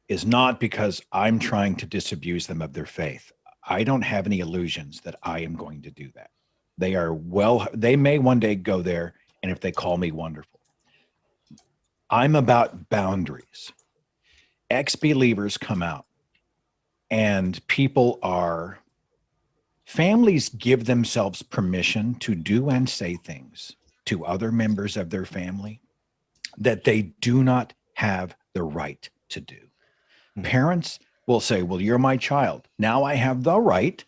is not because I'm trying to disabuse them of their faith. I don't have any illusions that I am going to do that. They may one day go there, and if they call me, wonderful. I'm about boundaries. Ex-believers come out, and families give themselves permission to do and say things to other members of their family that they do not have the right to do. Parents will say, well, you're my child. Now I have the right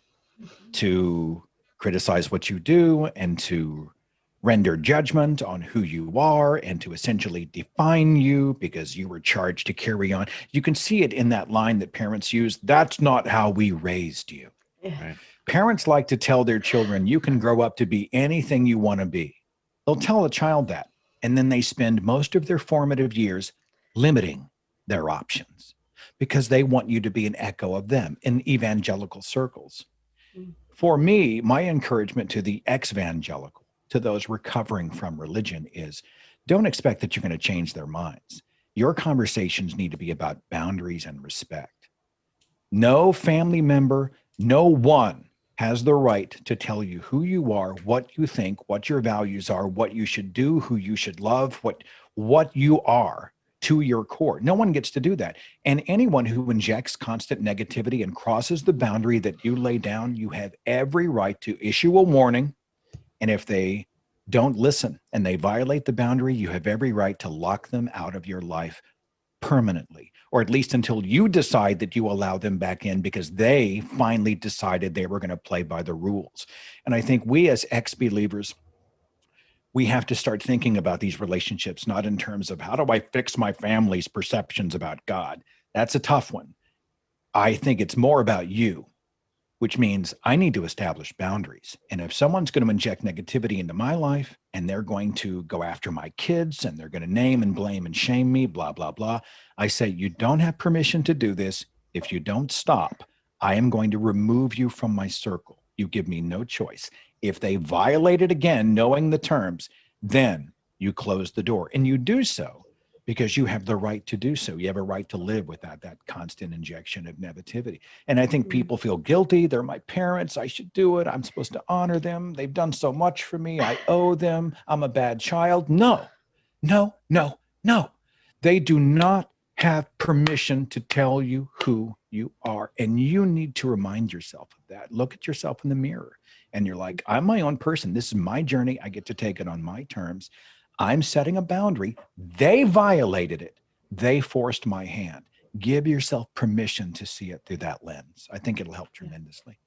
to criticize what you do and to render judgment on who you are and to essentially define you because you were charged to carry on. You can see it in that line that parents use. That's not how we raised you. Right. Parents like to tell their children, you can grow up to be anything you want to be. They'll tell a child that. And then they spend most of their formative years limiting their options because they want you to be an echo of them in evangelical circles. For me, my encouragement to the ex-evangelical, to those recovering from religion is don't expect that you're going to change their minds. Your conversations need to be about boundaries and respect. No family member, no one has the right to tell you who you are, what you think, what your values are, what you should do, who you should love, what you are to your core. No one gets to do that. And anyone who injects constant negativity and crosses the boundary that you lay down, you have every right to issue a warning. And if they don't listen and they violate the boundary, you have every right to lock them out of your life permanently, or at least until you decide that you allow them back in because they finally decided they were going to play by the rules. And I think we as ex-believers, we have to start thinking about these relationships, not in terms of how do I fix my family's perceptions about God? That's a tough one. I think it's more about you which means I need to establish boundaries. And if someone's going to inject negativity into my life and they're going to go after my kids and they're going to name and blame and shame me, blah, blah, blah, I say, you don't have permission to do this. If you don't stop, I am going to remove you from my circle. You give me no choice. If they violate it again, knowing the terms, then you close the door. And you do so because you have the right to do so. You have a right to live without that constant injection of negativity. And I think people feel guilty. They're my parents. I should do it. I'm supposed to honor them. They've done so much for me. I owe them. I'm a bad child. No, no, no, no. They do not have permission to tell you who you are. And you need to remind yourself of that. Look at yourself in the mirror and you're like, I'm my own person. This is my journey. I get to take it on my terms. I'm setting a boundary. They violated it. They forced my hand. Give yourself permission to see it through that lens. I think it'll help tremendously.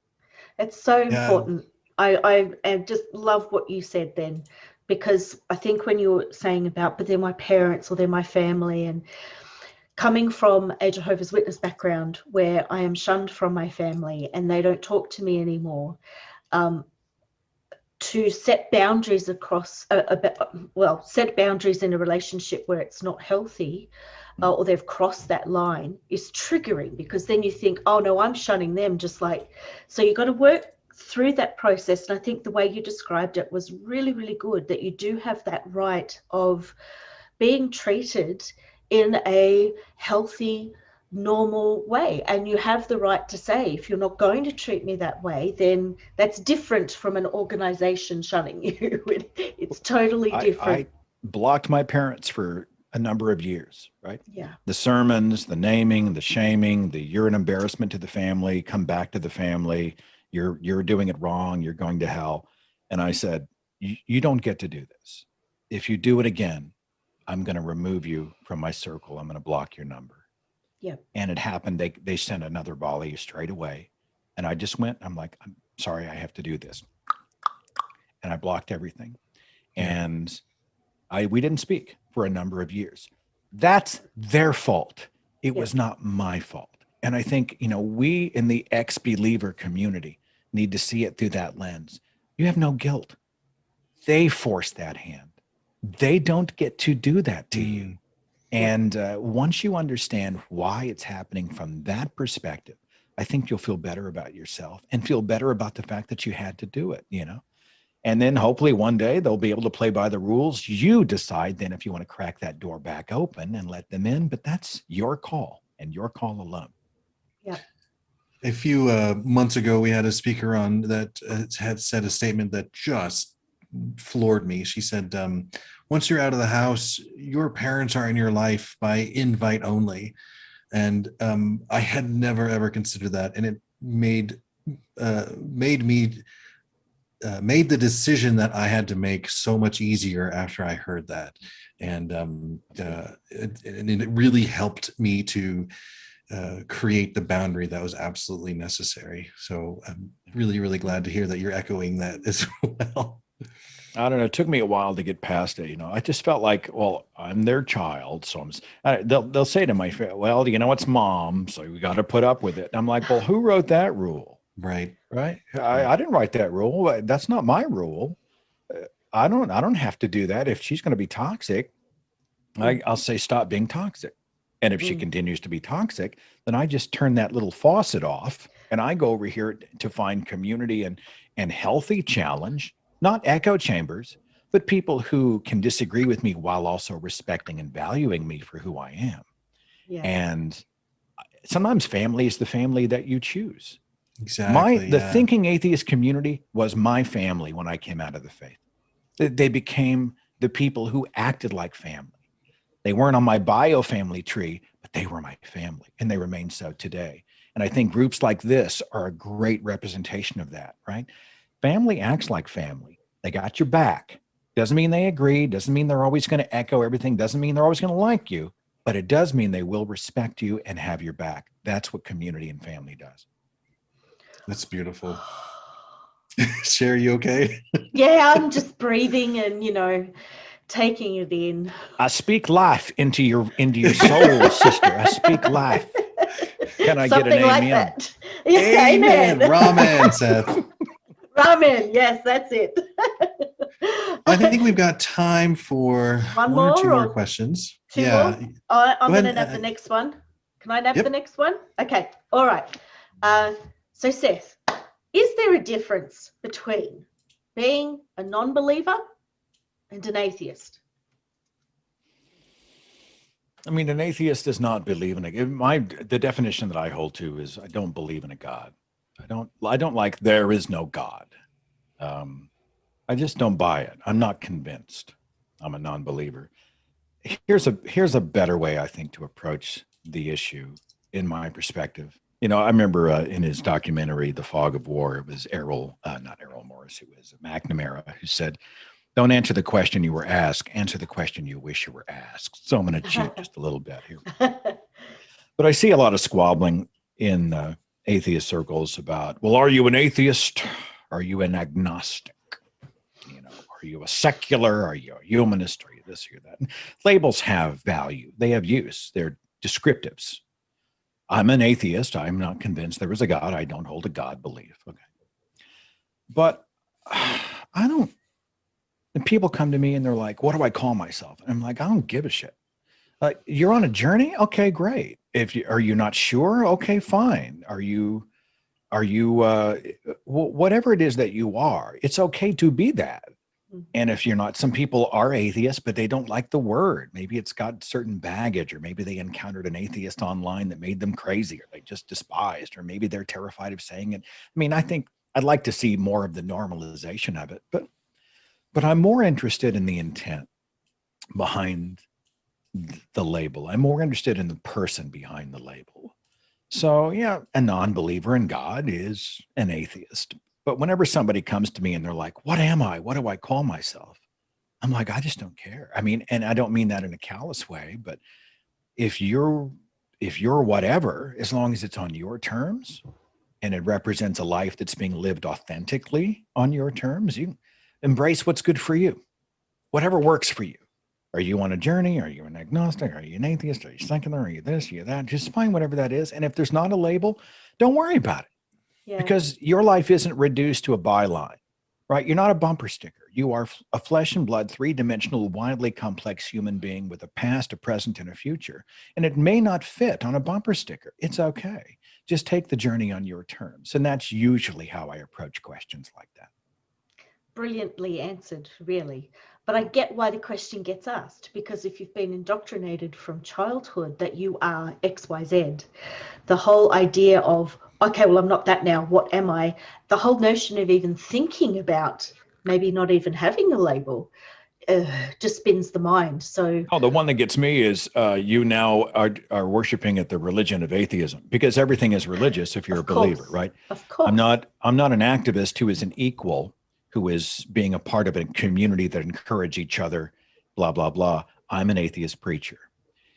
It's so important. I just love what you said then, because I think when you were saying about, but they're my parents or they're my family, and coming from a Jehovah's Witness background where I am shunned from my family and they don't talk to me anymore, to set boundaries across, set boundaries in a relationship where it's not healthy, or they've crossed that line, is triggering, because then you think, oh no, I'm shunning them, just like, so you've got to work through that process. And I think the way you described it was really, really good, that you do have that right of being treated in a healthy, normal way, and you have the right to say, if you're not going to treat me that way, then that's different from an organization shunning you. It's totally different. I blocked my parents for a number of years, right? Yeah. The sermons, the naming, the shaming, the you're an embarrassment to the family, come back to the family, you're doing it wrong, you're going to hell. And I said, you don't get to do this. If you do it again, I'm going to remove you from my circle. I'm going to block your number. Yeah. And it happened. They sent another volley straight away. And I just went, I'm like, I'm sorry, I have to do this. And I blocked everything. And we didn't speak for a number of years. That's their fault. It was not my fault. And I think, we in the ex-believer community need to see it through that lens. You have no guilt. They forced that hand. They don't get to do that to you. And once you understand why it's happening from that perspective, I think you'll feel better about yourself and feel better about the fact that you had to do it, And then hopefully one day they'll be able to play by the rules. You decide then if you want to crack that door back open and let them in, but that's your call and your call alone. Yeah. A few months ago, we had a speaker on that had said a statement that just floored me. She said, once you're out of the house, your parents are in your life by invite only. And I had never, ever considered that. And it made the decision that I had to make so much easier after I heard that. And it really helped me to create the boundary that was absolutely necessary. So I'm really, really glad to hear that you're echoing that as well. I don't know. It took me a while to get past it. I just felt like, well, I'm their child. So they'll say to my family, well, it's mom. So we got to put up with it. And I'm like, well, who wrote that rule? Right. Right. I didn't write that rule. That's not my rule. I don't have to do that. If she's going to be toxic, I'll say, stop being toxic. And if she continues to be toxic, then I just turn that little faucet off and I go over here to find community and healthy challenge. Not echo chambers, but people who can disagree with me while also respecting and valuing me for who I am. Yeah. And sometimes family is the family that you choose. Exactly. The thinking atheist community was my family when I came out of the faith. They became the people who acted like family. They weren't on my bio family tree, but they were my family, and they remain so today. And I think groups like this are a great representation of that, right? Family acts like family. They got your back. Doesn't mean they agree. Doesn't mean they're always going to echo everything. Doesn't mean they're always going to like you, but it does mean they will respect you and have your back. That's what community and family does. That's beautiful. Sherry, you okay? Yeah, I'm just breathing and, taking it in. I speak life into your soul, sister. I speak life. Can I Something get an like amen? that. Yeah, Amen. amen. Ramen, Seth. Ramen. Yes, that's it. I think we've got time for One one or two more more or questions. two Yeah. more? I'm Go going to ahead, nab the next one. Can I nab Yep. the next one? Okay. All right. So Seth, is there a difference between being a non-believer and an atheist? I mean, an atheist does not believe in the definition that I hold to is I don't believe in a God. I don't like there is no God. I just don't buy it. I'm not convinced. I'm a non-believer. Here's a better way, I think, to approach the issue in my perspective. You know, I remember in his documentary, The Fog of War, it was not Errol Morris, it was McNamara who said, don't answer the question you were asked, answer the question you wish you were asked. So I'm going to cheat just a little bit here. But I see a lot of squabbling in atheist circles about, well, are you an atheist? Are you an agnostic? You know, are you a secular? Are you a humanist? Are you this or that? Labels have value. They have use. They're descriptives. I'm an atheist. I'm not convinced there is a God. I don't hold a God belief. Okay. But I don't. And people come to me and they're like, what do I call myself? And I'm like, I don't give a shit. You're on a journey? Okay, great. Are you not sure? Okay, fine. Are you whatever it is that you are, it's okay to be that. And if you're not, some people are atheists, but they don't like the word. Maybe it's got certain baggage, or maybe they encountered an atheist online that made them crazy, or they just despised, or maybe they're terrified of saying it. I mean, I think I'd like to see more of the normalization of it, but I'm more interested in the intent behind the label. I'm more interested in the person behind the label. So yeah, a non-believer in God is an atheist. But whenever somebody comes to me and they're like, what am I? What do I call myself? I'm like, I just don't care. I mean, and I don't mean that in a callous way, but if you're whatever, as long as it's on your terms and it represents a life that's being lived authentically on your terms, you embrace what's good for you, whatever works for you. Are you on a journey? Are you an agnostic? Are you an atheist? Are you secular? Are you this? Are you that? Just find whatever that is. And if there's not a label, don't worry about it. Yeah. Because your life isn't reduced to a byline, right? You're not a bumper sticker. You are a flesh and blood, three-dimensional, wildly complex human being with a past, a present, and a future. And it may not fit on a bumper sticker. It's okay. Just take the journey on your terms. And that's usually how I approach questions like that. Brilliantly answered, really. But I get why the question gets asked, because if you've been indoctrinated from childhood that you are XYZ, the whole idea of, okay, well, I'm not that now, what am I? The whole notion of even thinking about maybe not even having a label just spins the mind. So the one that gets me is you now are worshiping at the religion of atheism, because everything is religious if you're a believer, right? Of course. I'm not an activist who is an equal, who is being a part of a community that encourage each other, blah, blah, blah. I'm an atheist preacher.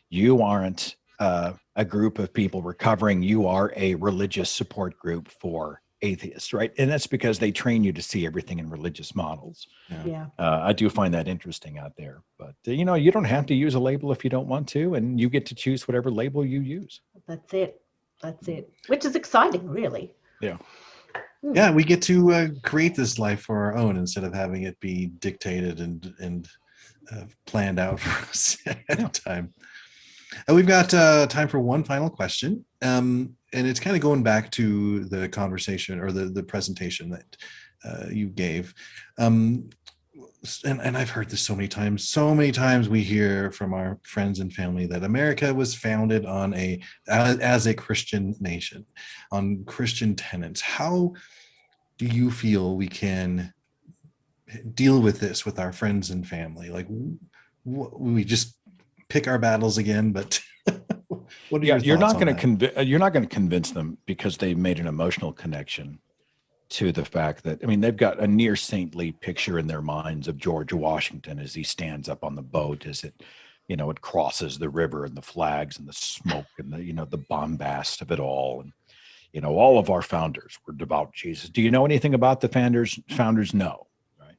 You aren't a group of people recovering. You are a religious support group for atheists, right? And that's because they train you to see everything in religious models. Yeah. I do find that interesting out there. But, you don't have to use a label if you don't want to, and you get to choose whatever label you use. That's it. That's it. Which is exciting, really. Yeah. Yeah, we get to create this life for our own instead of having it be dictated and planned out for us at a time. We've got time for one final question, and it's kind of going back to the conversation or the presentation that you gave. And I've heard this so many times. So many times we hear from our friends and family that America was founded on as a Christian nation, on Christian tenets. How do you feel we can deal with this with our friends and family? Like, we just pick our battles again, but what are your thoughts you're not on going that? to you're not going to convince them because they've made an emotional connection to the fact that, I mean, they've got a near saintly picture in their minds of George Washington as he stands up on the boat as it crosses the river, and the flags and the smoke and the bombast of it all. And all of our founders were devout Jesus. Do you know anything about the founders? No, right?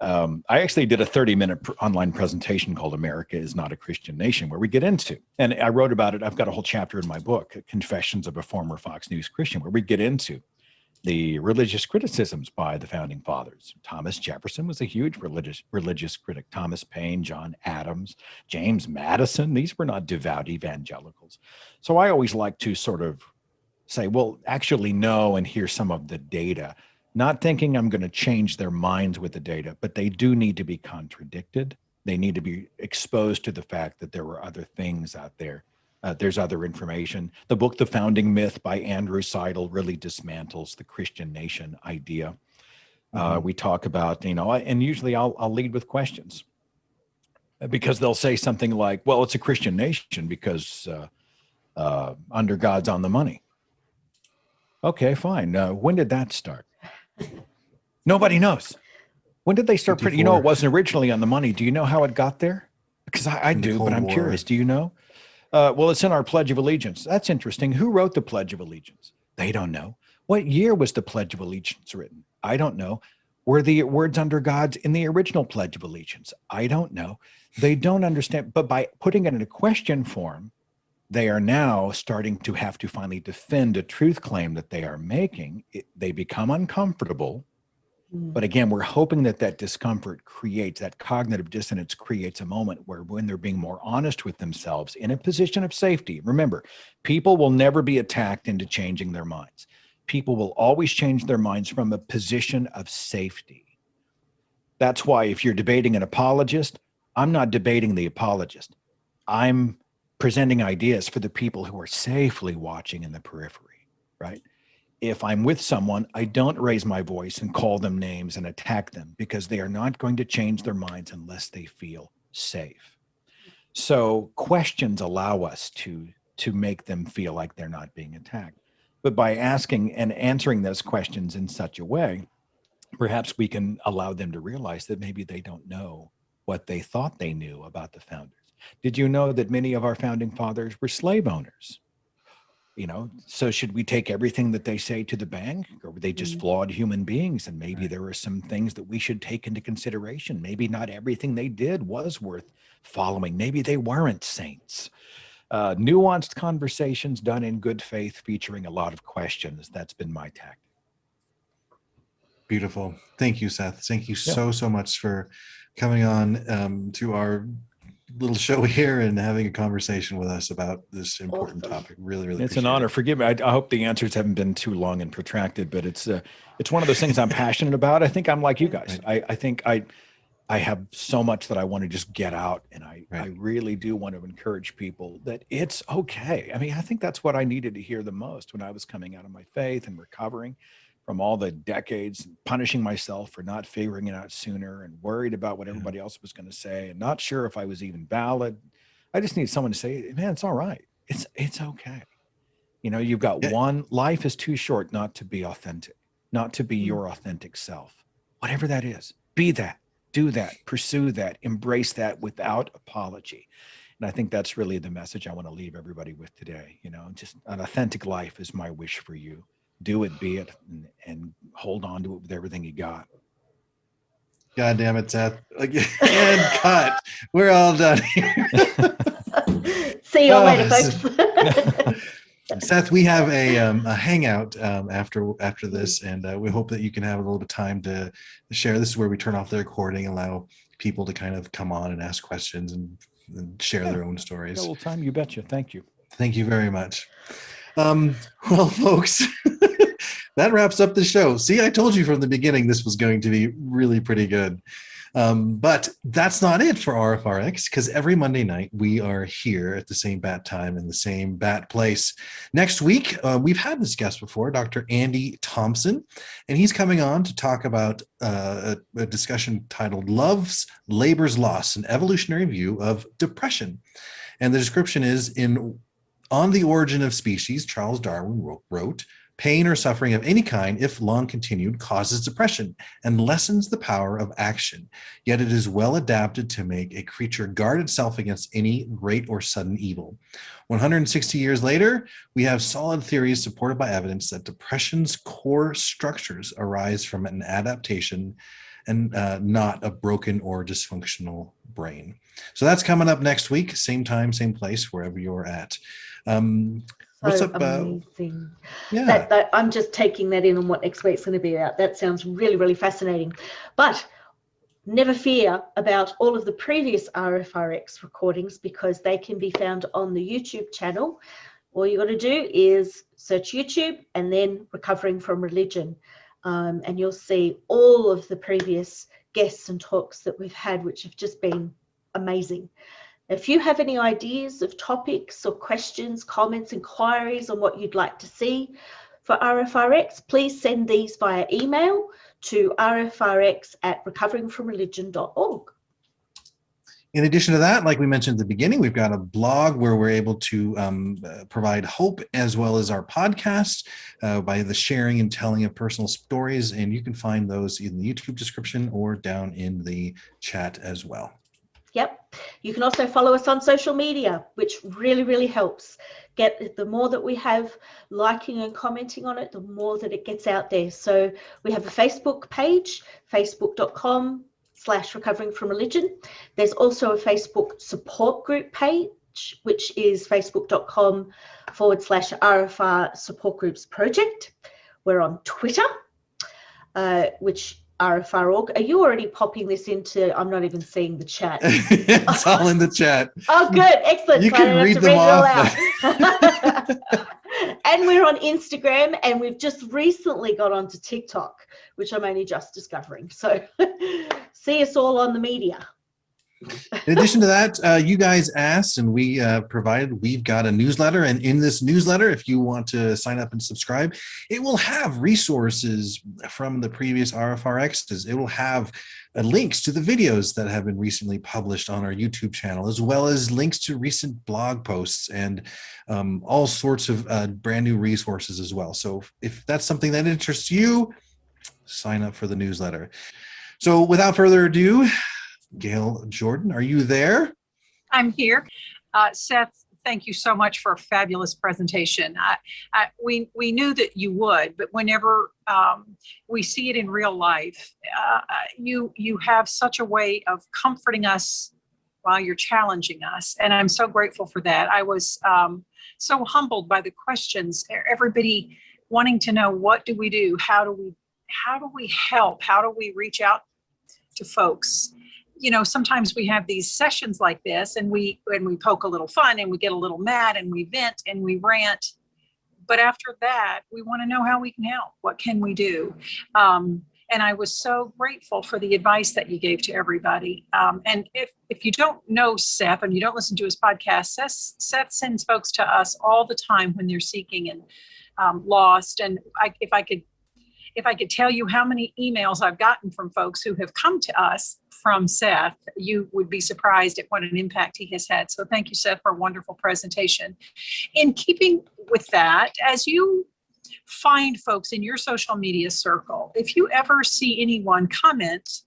I actually did a 30-minute online presentation called America is Not a Christian Nation, where we get into, and I wrote about it. I've got a whole chapter in my book, Confessions of a Former Fox News Christian, where we get into the religious criticisms by the founding fathers. Thomas Jefferson was a huge religious critic. Thomas Paine, John Adams, James Madison, these were not devout evangelicals. So I always like to sort of say, well, actually know and hear some of the data, not thinking I'm going to change their minds with the data, but they do need to be contradicted. They need to be exposed to the fact that there were other things out there. There's other information. The book, The Founding Myth by Andrew Seidel, really dismantles the Christian nation idea. We talk about, and usually I'll lead with questions because they'll say something like, well, it's a Christian nation because under God's on the money. Okay, fine. When did that start? Nobody knows. When did they start printing? It wasn't originally on the money. Do you know how it got there? Because I do, but I'm curious. Do you know? Well, it's in our Pledge of Allegiance. That's interesting. Who wrote the Pledge of Allegiance? They don't know. What year was the Pledge of Allegiance written? I don't know. Were the words under God's in the original Pledge of Allegiance? I don't know. They don't understand. But by putting it in a question form, they are now starting to have to finally defend a truth claim that they are making. They become uncomfortable. But again, we're hoping that that discomfort creates, that cognitive dissonance creates a moment where when they're being more honest with themselves in a position of safety. Remember, people will never be attacked into changing their minds. People will always change their minds from a position of safety. That's why if you're debating an apologist, I'm not debating the apologist. I'm presenting ideas for the people who are safely watching in the periphery, right? If I'm with someone, I don't raise my voice and call them names and attack them because they are not going to change their minds unless they feel safe. So questions allow us to make them feel like they're not being attacked. But by asking and answering those questions in such a way, perhaps we can allow them to realize that maybe they don't know what they thought they knew about the founders. Did you know that many of our founding fathers were slave owners? So should we take everything that they say to the bank, or were they just flawed human beings? And maybe there are some things that we should take into consideration. Maybe not everything they did was worth following. Maybe they weren't saints. Nuanced conversations done in good faith, featuring a lot of questions. That's been my tactic. Beautiful. Thank you, Seth. Thank you so much for coming on to our little show here and having a conversation with us about this important topic. Really it's an honor. Forgive me. I hope the answers haven't been too long and protracted, but it's one of those things I'm passionate about. I think I'm like you guys. Right. I think I have so much that I want to just get out, and I really do want to encourage people that it's okay. I mean, I think that's what I needed to hear the most when I was coming out of my faith and recovering from all the decades, punishing myself for not figuring it out sooner and worried about what everybody else was going to say and not sure if I was even valid. I just need someone to say, man, it's all right. It's okay. You've got one life is too short not to be authentic, not to be your authentic self, whatever that is. Be that, do that, pursue that, embrace that without apology. And I think that's really the message I want to leave everybody with today. Just an authentic life is my wish for you. Do it, be it, and hold on to it with everything you got. God damn it, Seth. And cut. We're all done here. See you later, folks. Seth, we have a hangout after this, and we hope that you can have a little bit of time to share. This is where we turn off the recording, allow people to kind of come on and ask questions and share their own stories. A little time, you betcha. Thank you. Thank you very much. Well, folks, that wraps up the show. See, I told you from the beginning this was going to be really pretty good. But that's not it for RfRx, because every Monday night we are here at the same bat time in the same bat place. Next week, we've had this guest before, Dr. Andy Thompson, and he's coming on to talk about a discussion titled Love's Labor's Lost, an evolutionary view of depression. And the description is On the Origin of Species, Charles Darwin wrote, pain or suffering of any kind, if long continued, causes depression and lessens the power of action. Yet it is well adapted to make a creature guard itself against any great or sudden evil. 160 years later, we have solid theories supported by evidence that depression's core structures arise from an adaptation and not a broken or dysfunctional brain. So that's coming up next week, same time, same place, wherever you're at. What's So up? amazing. Yeah. That I'm just taking that in on what next week's going to be about. That sounds really, really fascinating. But never fear about all of the previous RfRx recordings, because they can be found on the YouTube channel. All you got to do is search YouTube and then Recovering from Religion, and you'll see all of the previous guests and talks that we've had, which have just been amazing. If you have any ideas of topics or questions, comments, inquiries on what you'd like to see for RfRx, please send these via email to rfrx@recoveringfromreligion.org. In addition to that, like we mentioned at the beginning, we've got a blog where we're able to provide hope, as well as our podcast by the sharing and telling of personal stories. And you can find those in the YouTube description or down in the chat as well. Yep. You can also follow us on social media, which really, really helps. The more that we have liking and commenting on it, the more that it gets out there. So we have a Facebook page, facebook.com/recovering from religion. There's also a Facebook support group page, which is facebook.com/RfR support groups project. We're on Twitter, which RfR.org. Are you already popping this into? I'm not even seeing the chat. It's all in the chat. Oh, good. Excellent. You So can read them off. And we're on Instagram, and we've just recently got onto TikTok, which I'm only just discovering. So see us all on the media. In addition to that, you guys asked and we provided, we've got a newsletter. And in this newsletter, if you want to sign up and subscribe, it will have resources from the previous RfRxs. It will have links to the videos that have been recently published on our YouTube channel, as well as links to recent blog posts and all sorts of brand new resources as well. So if that's something that interests you, sign up for the newsletter. So without further ado, Gayle Jordan, are you there? I'm here. Seth, thank you so much for a fabulous presentation. We knew that you would, but whenever we see it in real life, you have such a way of comforting us while you're challenging us, and I'm so grateful for that. I was so humbled by the questions. Everybody wanting to know, what do we do? How do we help? How do we reach out to folks? You know, sometimes we have these sessions like this, and we poke a little fun, and we get a little mad, and we vent and we rant. But after that, we want to know how we can help. What can we do? And I was so grateful for the advice that you gave to everybody. And if you don't know Seth and you don't listen to his podcast, Seth sends folks to us all the time when they're seeking and lost. And if I could tell you how many emails I've gotten from folks who have come to us from Seth, you would be surprised at what an impact he has had. So thank you, Seth, for a wonderful presentation. In keeping with that, as you find folks in your social media circle, if you ever see anyone comment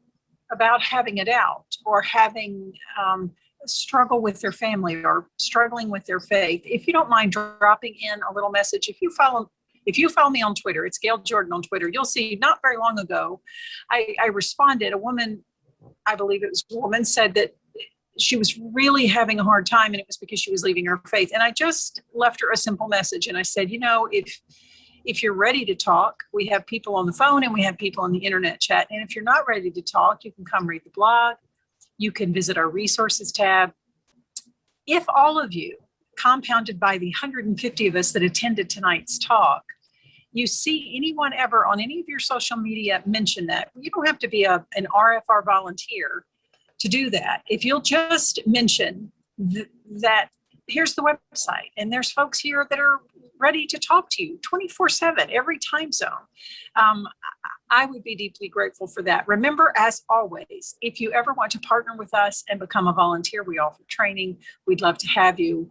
about having a doubt or having a struggle with their family or struggling with their faith, if you don't mind dropping in a little message, if you follow me on Twitter, it's Gayle Jordan on Twitter, you'll see not very long ago, I responded. A woman, I believe it was a woman, said that she was really having a hard time, and it was because she was leaving her faith. And I just left her a simple message. And I said, you know, if you're ready to talk, we have people on the phone and we have people on the internet chat. And if you're not ready to talk, you can come read the blog. You can visit our resources tab. If all of you, compounded by the 150 of us that attended tonight's talk, you see anyone ever on any of your social media mention that, you don't have to be an RfR volunteer to do that. If you'll just mention that, here's the website, and there's folks here that are ready to talk to you 24/7, every time zone. I would be deeply grateful for that. Remember, as always, if you ever want to partner with us and become a volunteer, we offer training. We'd love to have you.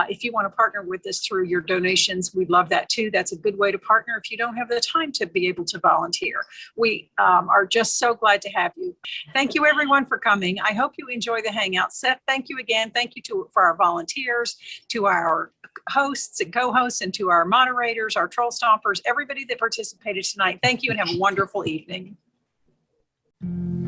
If you want to partner with us through your donations, we'd love that too. That's a good way to partner if you don't have the time to be able to volunteer. We are just so glad to have you. Thank you, everyone, for coming. I hope you enjoy the Hangout. Seth, thank you again. Thank you for our volunteers, to our hosts and co-hosts, and to our moderators, our troll stompers, everybody that participated tonight. Thank you, and have a wonderful evening. you.